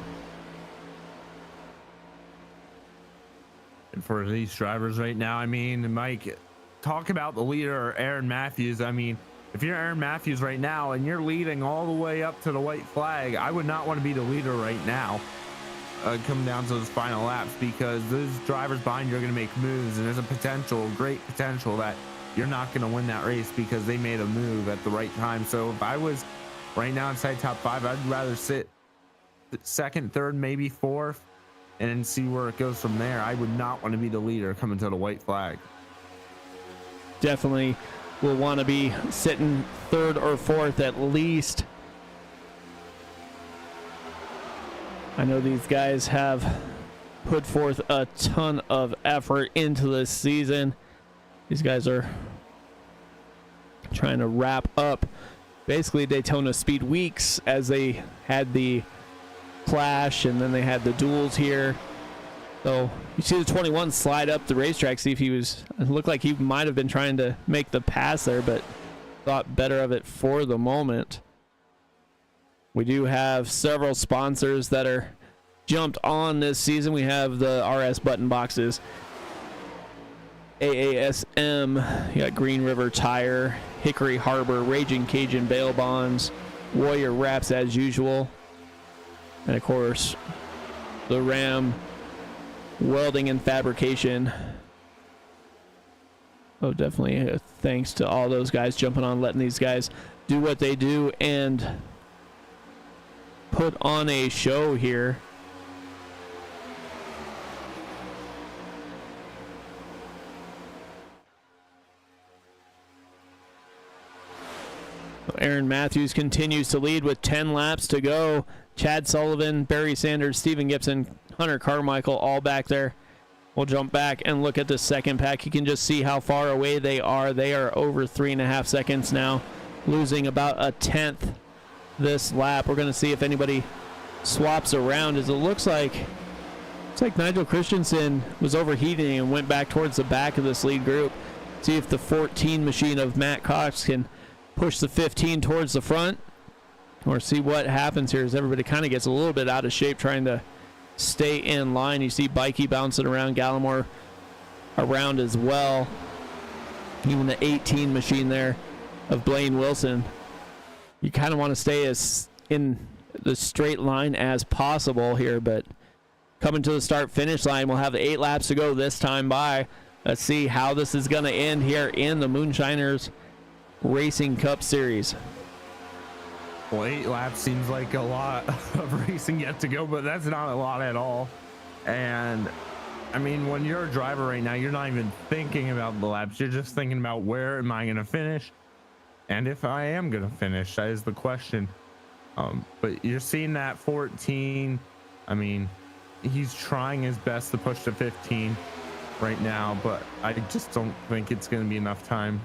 And for these drivers right now, I mean, Mike, talk about the leader, Aaron Matthews. I mean, if you're Aaron Matthews right now and you're leading all the way up to the white flag, I would not want to be the leader right now coming down to those final laps, because those drivers behind you are going to make moves, and there's a great potential that you're not going to win that race because they made a move at the right time. So if I was right now inside top 5, I'd rather sit second, third, maybe fourth, and then see where it goes from there. I would not want to be the leader coming to the white flag. Definitely will want to be sitting third or fourth at least. I know these guys have put forth a ton of effort into this season. These guys are trying to wrap up basically Daytona Speed Weeks, as they had the Clash and then they had the duels here. So you see the 21 slide up the racetrack, see if it looked like he might have been trying to make the pass there, but thought better of it for the moment. We do have several sponsors that are jumped on this season. We have the RS button boxes, AASM, you got Green River Tire, Hickory Harbor, Raging Cajun Bail Bonds, Warrior Wraps as usual, and of course the Ram Welding and Fabrication. Oh, definitely thanks to all those guys jumping on, letting these guys do what they do and put on a show here. Aaron Matthews continues to lead with 10 laps to go. Chad Sullivan, Barry Sanders, Steven Gibson, Hunter Carmichael all back there. We'll jump back and look at the second pack. You can just see how far away they are. They are over 3.5 seconds now, losing about a tenth this lap. We're going to see if anybody swaps around, as it looks like Nigel Christensen was overheating and went back towards the back of this lead group. See if the 14 machine of Matt Cox can push the 15 towards the front, or see what happens here as everybody kind of gets a little bit out of shape trying to stay in line. You see Bikey bouncing around, Gallimore around as well. Even the 18 machine there of Blaine Wilson. You kind of want to stay as in the straight line as possible here, but coming to the start finish line, we'll have 8 laps to go this time by. Let's see how this is going to end here in the Moonshiners Racing Cup Series. Well, 8 laps seems like a lot of racing yet to go, but that's not a lot at all. And I mean, when you're a driver right now, you're not even thinking about the laps. You're just thinking about where am I going to finish, and if I am going to finish. That is the question. But you're seeing that 14. I mean, he's trying his best to push to 15 right now, but I just don't think it's going to be enough time.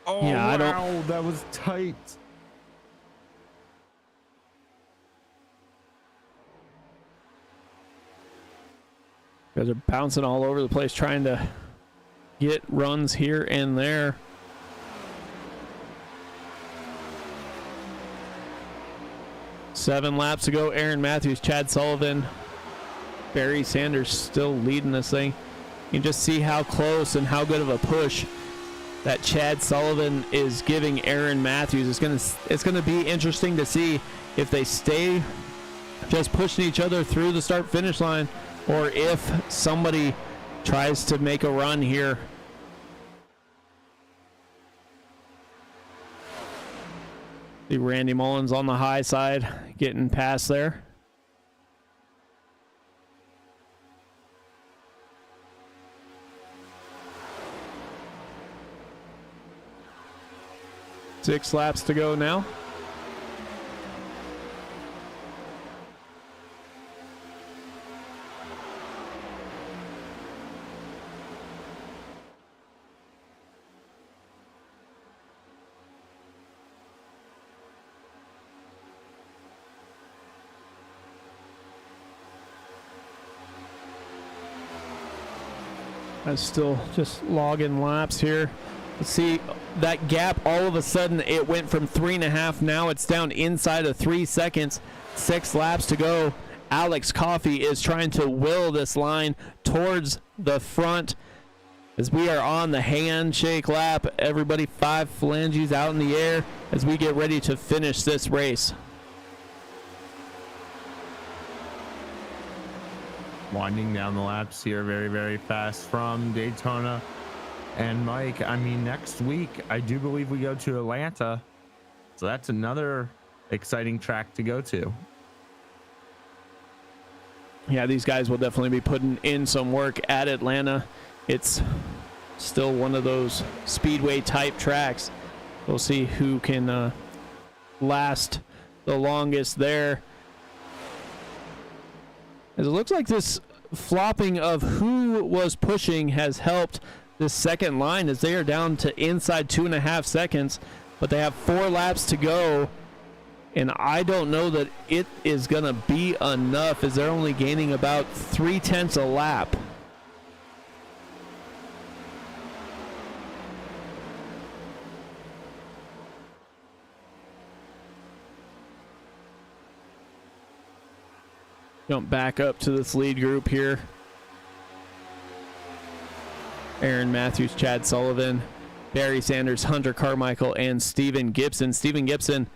Oh, yeah, wow, that was tight. Guys are bouncing all over the place trying to get runs here and there. Seven laps to go. Aaron Matthews, Chad Sullivan, Barry Sanders still leading this thing. You can just see how close and how good of a push that Chad Sullivan is giving Aaron Matthews. It's gonna be interesting to see if they stay just pushing each other through the start finish line, or if somebody tries to make a run here. See Randy Mullins on the high side getting past there. Six laps to go now. I'm still just logging laps here. Let's see that gap. All of a sudden, it went from 3.5. Now it's down inside of 3 seconds. 6 laps to go. Alex Coffey is trying to will this line towards the front as we are on the handshake lap. Everybody 5 phalanges out in the air as we get ready to finish this race. Winding down the laps here very, very fast from Daytona. And Mike, I mean, next week, I do believe we go to Atlanta. So that's another exciting track to go to. Yeah, these guys will definitely be putting in some work at Atlanta. It's still one of those Speedway type tracks. We'll see who can last the longest there. As it looks like this flopping of who was pushing has helped this second line, as they are down to inside 2.5 seconds, but they have 4 laps to go, and I don't know that it is gonna be enough, as they're only gaining about 0.3 a lap. Jump back up to this lead group here. Aaron Matthews, Chad Sullivan, Barry Sanders, Hunter Carmichael, and Steven Gibson. Steven Gibson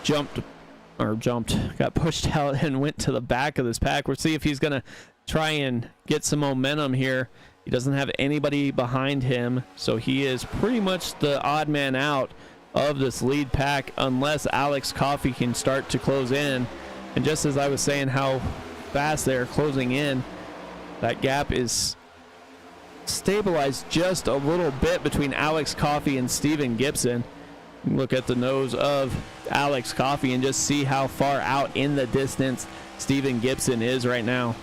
got pushed out and went to the back of this pack. We'll see if he's going to try and get some momentum here. He doesn't have anybody behind him, so he is pretty much the odd man out of this lead pack unless Alex Coffey can start to close in. And just as I was saying how fast they're closing in, that gap is stabilized just a little bit between Alex Coffey and Steven Gibson. Look at the nose of Alex Coffey and just see how far out in the distance Steven Gibson is right now.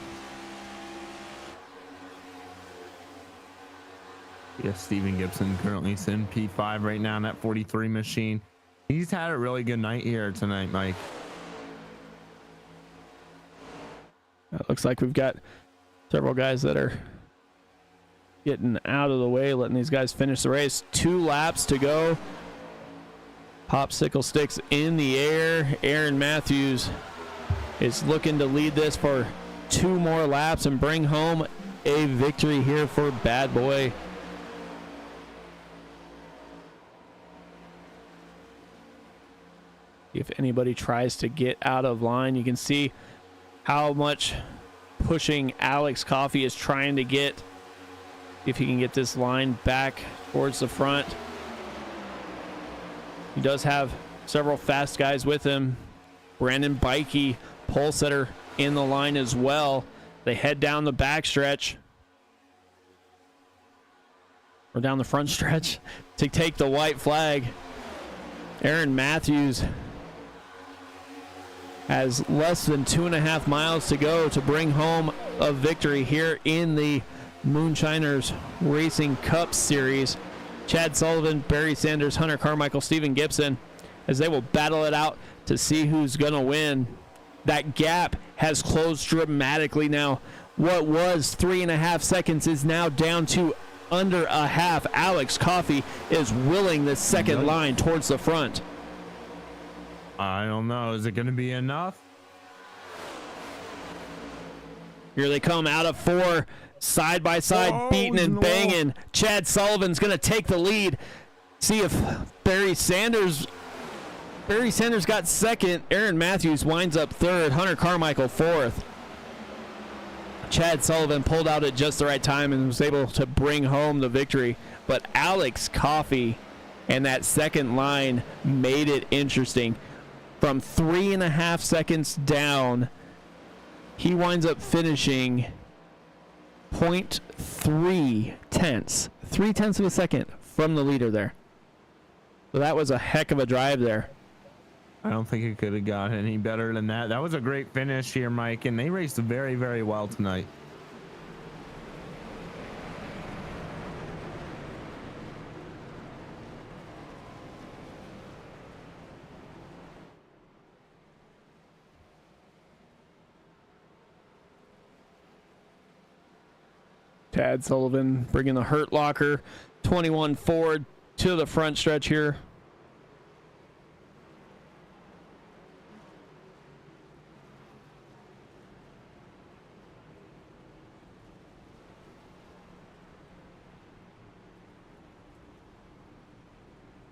Yeah, Steven Gibson currently sitting P5 right now in that 43 machine. He's had a really good night here tonight, Mike. It looks like we've got several guys that are getting out of the way, letting these guys finish the race. 2 laps to go. Popsicle sticks in the air. Aaron Matthews is looking to lead this for 2 more laps and bring home a victory here for Bad Boy. If anybody tries to get out of line, you can see how much pushing Alex Coffey is trying to get. If he can get this line back towards the front. He does have several fast guys with him. Brandon Bikey, pole setter, in the line as well. They head down the back stretch, or down the front stretch, to take the white flag. Aaron Matthews has less than 2.5 miles to go to bring home a victory here in the Moonshiners Racing Cup Series. Chad Sullivan, Barry Sanders, Hunter Carmichael, Steven Gibson, as they will battle it out to see who's going to win. That gap has closed dramatically now. What was 3.5 seconds is now down to under a half. Alex Coffey is willing the second line towards the front. I don't know. Is it going to be enough? Here they come out of 4, side by side, beating and banging. Chad Sullivan's going to take the lead. See if Barry Sanders got second. Aaron Matthews winds up third. Hunter Carmichael fourth. Chad Sullivan pulled out at just the right time and was able to bring home the victory. But Alex Coffey and that second line made it interesting. From 3.5 seconds down, he winds up finishing 0.3 tenths, 0.3 of a second from the leader there. So that was a heck of a drive there. I don't think it could have got any better than that. That was a great finish here, Mike, and they raced very, very well tonight. Chad Sullivan bringing the Hurt Locker 21 Ford to the front stretch here.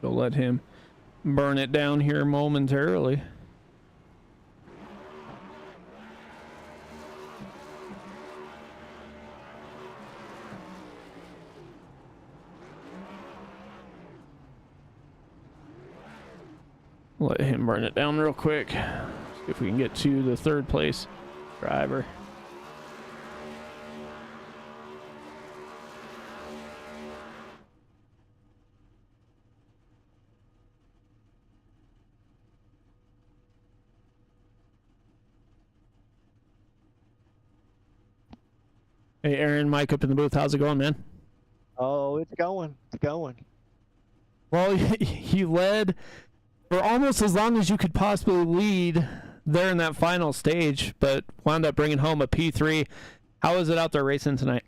We'll let him burn it down here momentarily. Let him burn it down real quick. See if we can get to the third place driver. Hey, Aaron, Mike up in the booth. How's it going, man? Oh, it's going. It's going. Well, you led for almost as long as you could possibly lead there in that final stage, but wound up bringing home a P3. How was it out there racing tonight?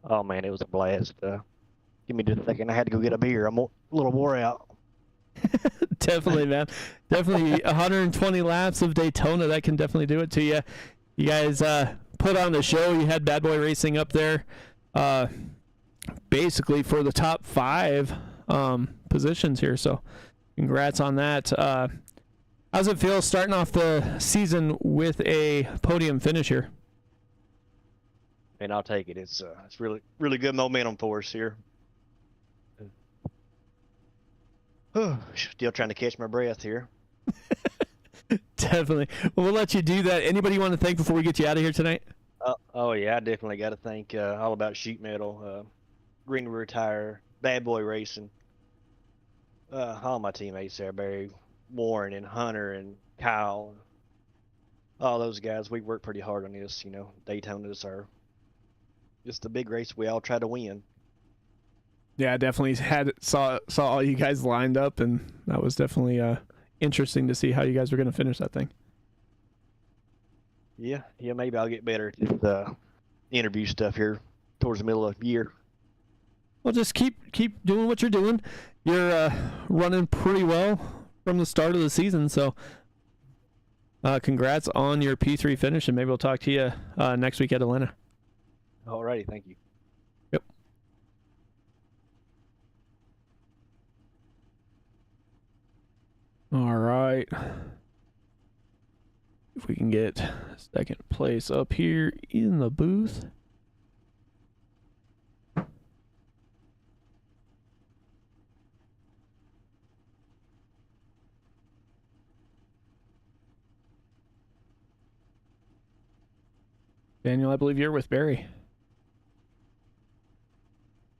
Oh, man, it was a blast. Give me just a second. I had to go get a beer. I'm a little wore out. Definitely, man. Definitely 120 laps of Daytona. That can definitely do it to you. You guys put on the show. You had Bad Boy Racing up there basically for the top 5 positions here. So congrats on that. How's it feel starting off the season with a podium finish here? And I'll take it. It's really, really good momentum for us here. Still trying to catch my breath here. Definitely. Well, we'll let you do that. Anybody you want to thank before we get you out of here tonight? Oh yeah, I definitely got to thank All About Sheet Metal, Green River Tire, Bad Boy Racing, all my teammates there, Barry, Warren, and Hunter, and Kyle, all those guys. We worked pretty hard on this. Daytona's our just a big race we all try to win. Yeah, I definitely saw all you guys lined up, and that was definitely interesting to see how you guys were going to finish that thing. Yeah, maybe I'll get better at the interview stuff here towards the middle of the year. Well, just keep doing what you're doing. You're running pretty well from the start of the season, so congrats on your P3 finish, and maybe we'll talk to you next week at Atlanta. Alrighty, thank you. Yep. All right. If we can get second place up here in the booth. Daniel, I believe you're with Barry.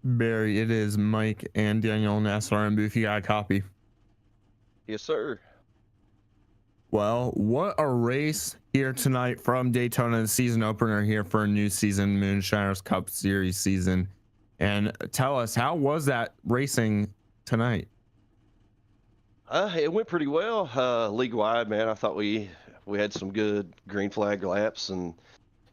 Barry, it is Mike and Daniel in the SRM booth. You got a copy? Yes, sir. Well, what a race here tonight from Daytona, the season opener here for a new season, Moonshiners Cup Series season. And tell us, how was that racing tonight? It went pretty well, league-wide, man. I thought we had some good green flag laps, and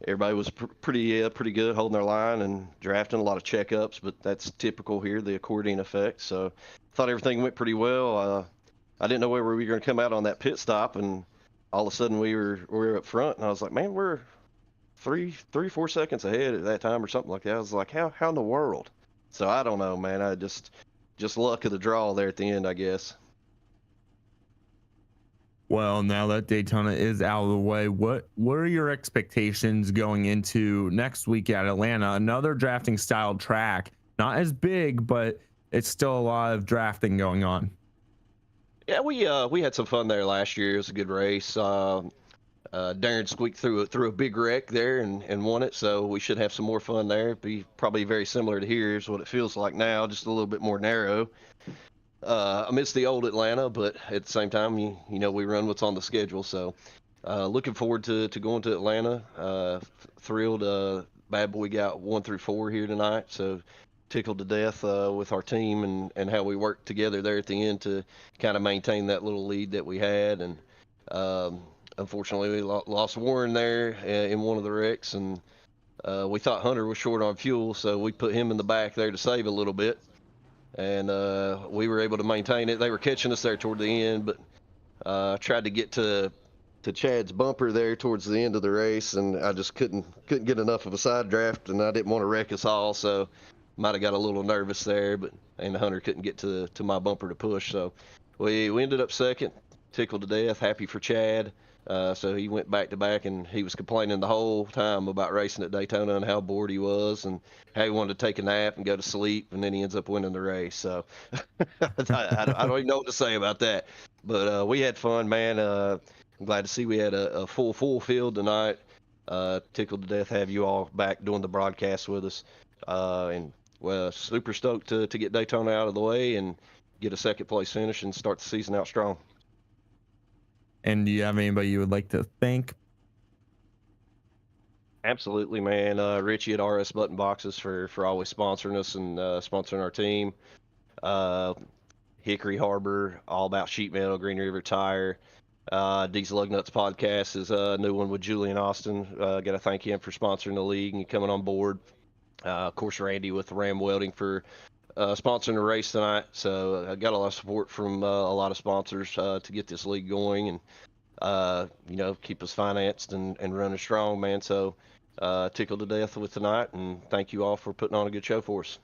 everybody was pretty good holding their line and drafting, a lot of checkups, but that's typical here, the accordion effect. So I thought everything went pretty well. I didn't know where we were going to come out on that pit stop, and all of a sudden we were up front, and I was like, man, we're 4 seconds ahead at that time or something like that. I was like, how in the world? So I don't know, man. I just luck of the draw there at the end, I guess. Well, now that Daytona is out of the way, what are your expectations going into next week at Atlanta? Another drafting style track, not as big, but it's still a lot of drafting going on. Yeah, we had some fun there last year. It was a good race. Darren squeaked through a big wreck there and won it, so we should have some more fun there. Be probably very similar to here is what it feels like now, just a little bit more narrow. I miss the old Atlanta, but at the same time, you know we run what's on the schedule. So looking forward to going to Atlanta. Thrilled. Bad Boy got 1 through 4 here tonight, so tickled to death with our team and how we worked together there at the end to kind of maintain that little lead that we had. And unfortunately, we lost Warren there in one of the wrecks, and we thought Hunter was short on fuel, so we put him in the back there to save a little bit. And we were able to maintain it. They were catching us there toward the end, but tried to get to Chad's bumper there towards the end of the race, and I just couldn't get enough of a side draft, and I didn't want to wreck us all, so might have got a little nervous there, and the Hunter couldn't get to my bumper to push, so we ended up second. Tickled to death, happy for Chad. So he went back to back, and he was complaining the whole time about racing at Daytona and how bored he was and how he wanted to take a nap and go to sleep, and then he ends up winning the race. So I don't even know what to say about that. But we had fun, man. I'm glad to see we had a full field tonight. Tickled to death have you all back doing the broadcast with us. And well, super stoked to get Daytona out of the way and get a second place finish and start the season out strong. And do you have anybody you would like to thank? Absolutely, man. Richie at RS Button Boxes for always sponsoring us and sponsoring our team. Hickory Harbor, All About Sheet Metal, Green River Tire. D's Lug Nuts Podcast is a new one with Julian Austin. Got to thank him for sponsoring the league and coming on board. Of course, Randy with Ram Welding for sponsoring the race tonight. So I got a lot of support from a lot of sponsors to get this league going and keep us financed and running strong, man. So tickled to death with tonight, and thank you all for putting on a good show for us.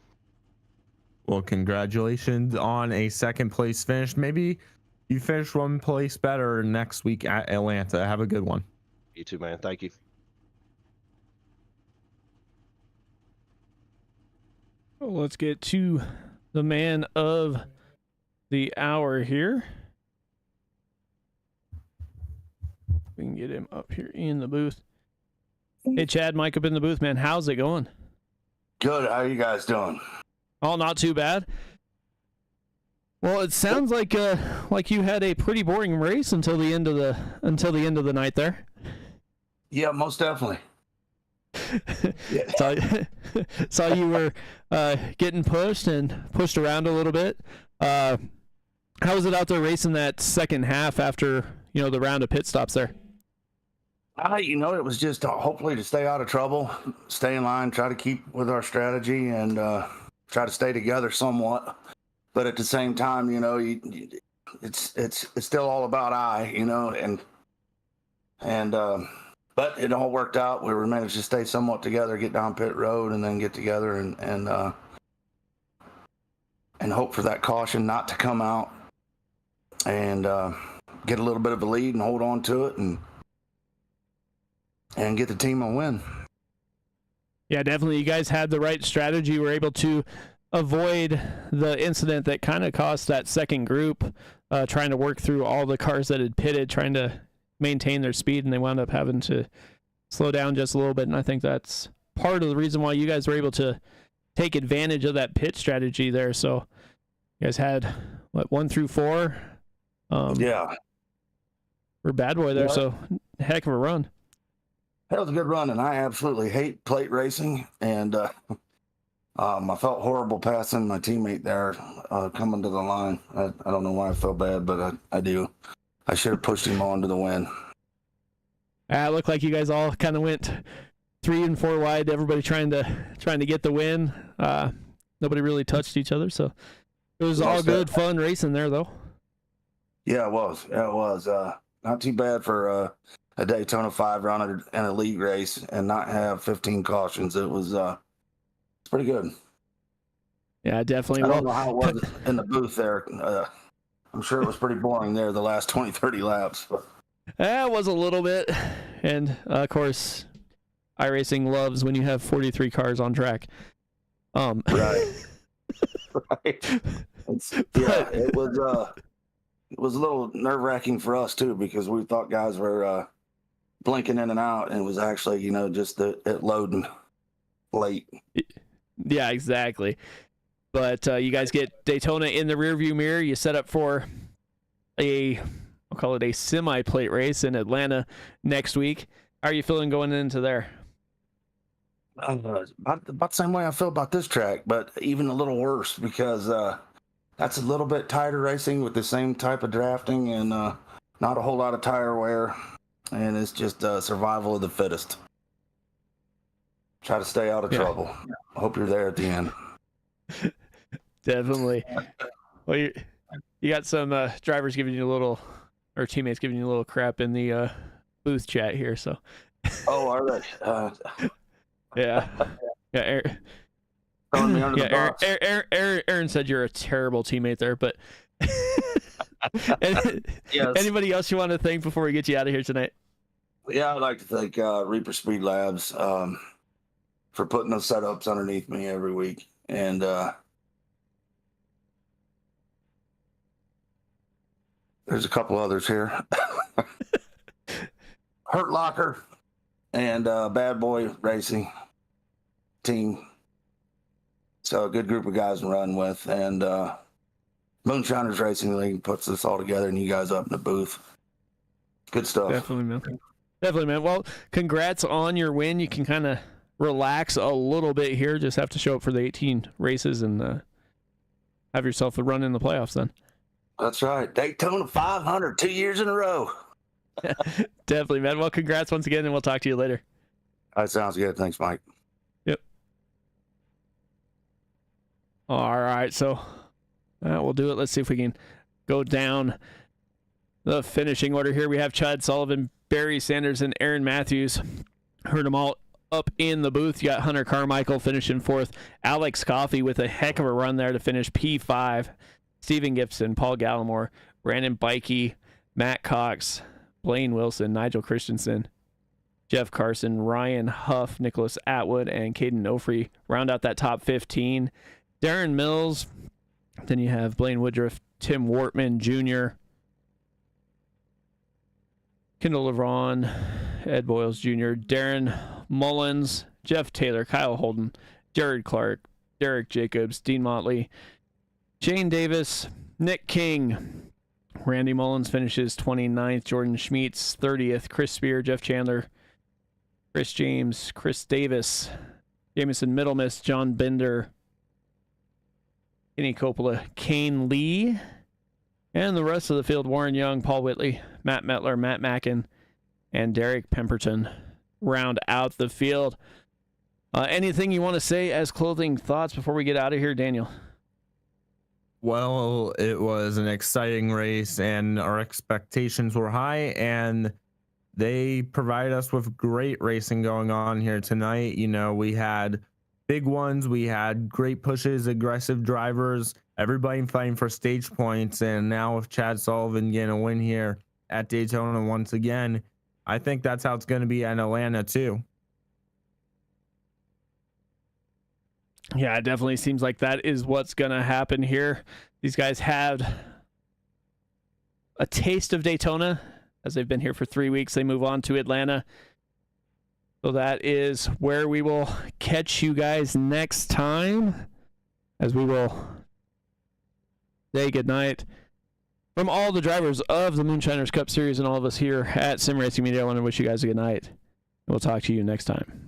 Well, congratulations on a second place finish. Maybe you finish one place better next week at Atlanta. Have a good one. You too, man. Thank you. Well, let's get to the man of the hour here. We can get him up here in the booth. Hey, Chad, Mike up in the booth, man. How's it going? Good. How you guys doing? Oh, not too bad. Well, it sounds like you had a pretty boring race until the end of the night there. Yeah, most definitely. Saw you were getting pushed around a little bit. How was it out there racing that second half after the round of pit stops there? It was just hopefully to stay out of trouble, stay in line, try to keep with our strategy, and try to stay together somewhat. But at the same time, it's still all about but it all worked out. We managed to stay somewhat together, get down pit road, and then get together and hope for that caution not to come out, and get a little bit of a lead and hold on to it and get the team a win. Yeah, definitely. You guys had the right strategy. You were able to avoid the incident that kind of cost that second group trying to work through all the cars that had pitted, trying to maintain their speed, and they wound up having to slow down just a little bit. And I think that's part of the reason why you guys were able to take advantage of that pit strategy there. So you guys had 1 through 4 yeah, for Bad Boy there. Yeah. So heck of a run. That was a good run, and I absolutely hate plate racing, and I felt horrible passing my teammate there coming to the line. I don't know why I felt bad, but I do. I should have pushed him on to the win. It looked like you guys all kind of went 3 and 4 wide. Everybody trying to get the win. Nobody really touched each other, so it was all good fun racing there, though. Yeah, it was. Not too bad for a Daytona 5 run and a league race and not have 15 cautions. It was it's pretty good. Yeah, definitely. I don't know how it was in the booth there. I'm sure it was pretty boring there the last 20, 30 laps. But. It was a little bit. And, of course, iRacing loves when you have 43 cars on track. Right. Right. It was a little nerve-wracking for us, too, because we thought guys were blinking in and out, and it was actually, just it loading late. Yeah, exactly. But you guys get Daytona in the rearview mirror. You set up for I'll call it a semi-plate race in Atlanta next week. How are you feeling going into there? About the same way I feel about this track, but even a little worse because that's a little bit tighter racing with the same type of drafting and not a whole lot of tire wear, and it's just survival of the fittest. Try to stay out of trouble. I hope you're there at the end. Definitely. Well, you got some drivers giving you or teammates giving you a little crap in the booth chat here. So. Oh, all right. Yeah. Yeah. Throwing me under the box. Aaron said you're a terrible teammate there, but. Yes. Anybody else you want to thank before we get you out of here tonight? Yeah, I'd like to thank Reaper Speed Labs for putting those setups underneath me every week. And there's a couple others here. Hurt Locker and Bad Boy Racing team. So a good group of guys to run with. And Moonshiners Racing League puts this all together, and you guys up in the booth. Good stuff. Definitely, man. Well, congrats on your win. You can kind of relax a little bit here. Just have to show up for the 18 races and have yourself a run in the playoffs then. That's right. Daytona 500, 2 years in a row. Definitely, man. Well, congrats once again, and we'll talk to you later. That sounds good. Thanks, Mike. Yep. All right, so we'll do it. Let's see if we can go down the finishing order here. We have Chad Sullivan, Barry Sanders, and Aaron Matthews. Heard them all up in the booth. You got Hunter Carmichael finishing 4th. Alex Coffey with a heck of a run there to finish P5. Stephen Gibson, Paul Gallimore, Brandon Bikey, Matt Cox, Blaine Wilson, Nigel Christensen, Jeff Carson, Ryan Huff, Nicholas Atwood, and Caden Nofree round out that top 15. Darren Mills. Then you have Blaine Woodruff, Tim Wortman Jr., Kendall LeVron, Ed Boyles Jr., Darren Mullins, Jeff Taylor, Kyle Holden, Jared Clark, Derek Jacobs, Dean Motley, Shane Davis, Nick King. Randy Mullins finishes 29th, Jordan Schmeets 30th, Chris Spear, Jeff Chandler, Chris James, Chris Davis, Jamison Middlemiss, John Bender, Kenny Coppola, Kane Lee, and the rest of the field, Warren Young, Paul Whitley, Matt Metler, Matt Mackin, and Derek Pemberton round out the field. Anything you want to say as closing thoughts before we get out of here, Daniel? Well, it was an exciting race, and our expectations were high, and they provided us with great racing going on here tonight. You know, we had big ones, we had great pushes, aggressive drivers, everybody fighting for stage points, and now with Chad Sullivan getting a win here at Daytona once again, I think that's how it's going to be at Atlanta too. Yeah, it definitely seems like that is what's going to happen here. These guys had a taste of Daytona as they've been here for 3 weeks. They move on to Atlanta. So that is where we will catch you guys next time, as we will say goodnight from all the drivers of the Moonshiners Cup Series and all of us here at Sim Racing Media. I want to wish you guys a good night. We'll talk to you next time.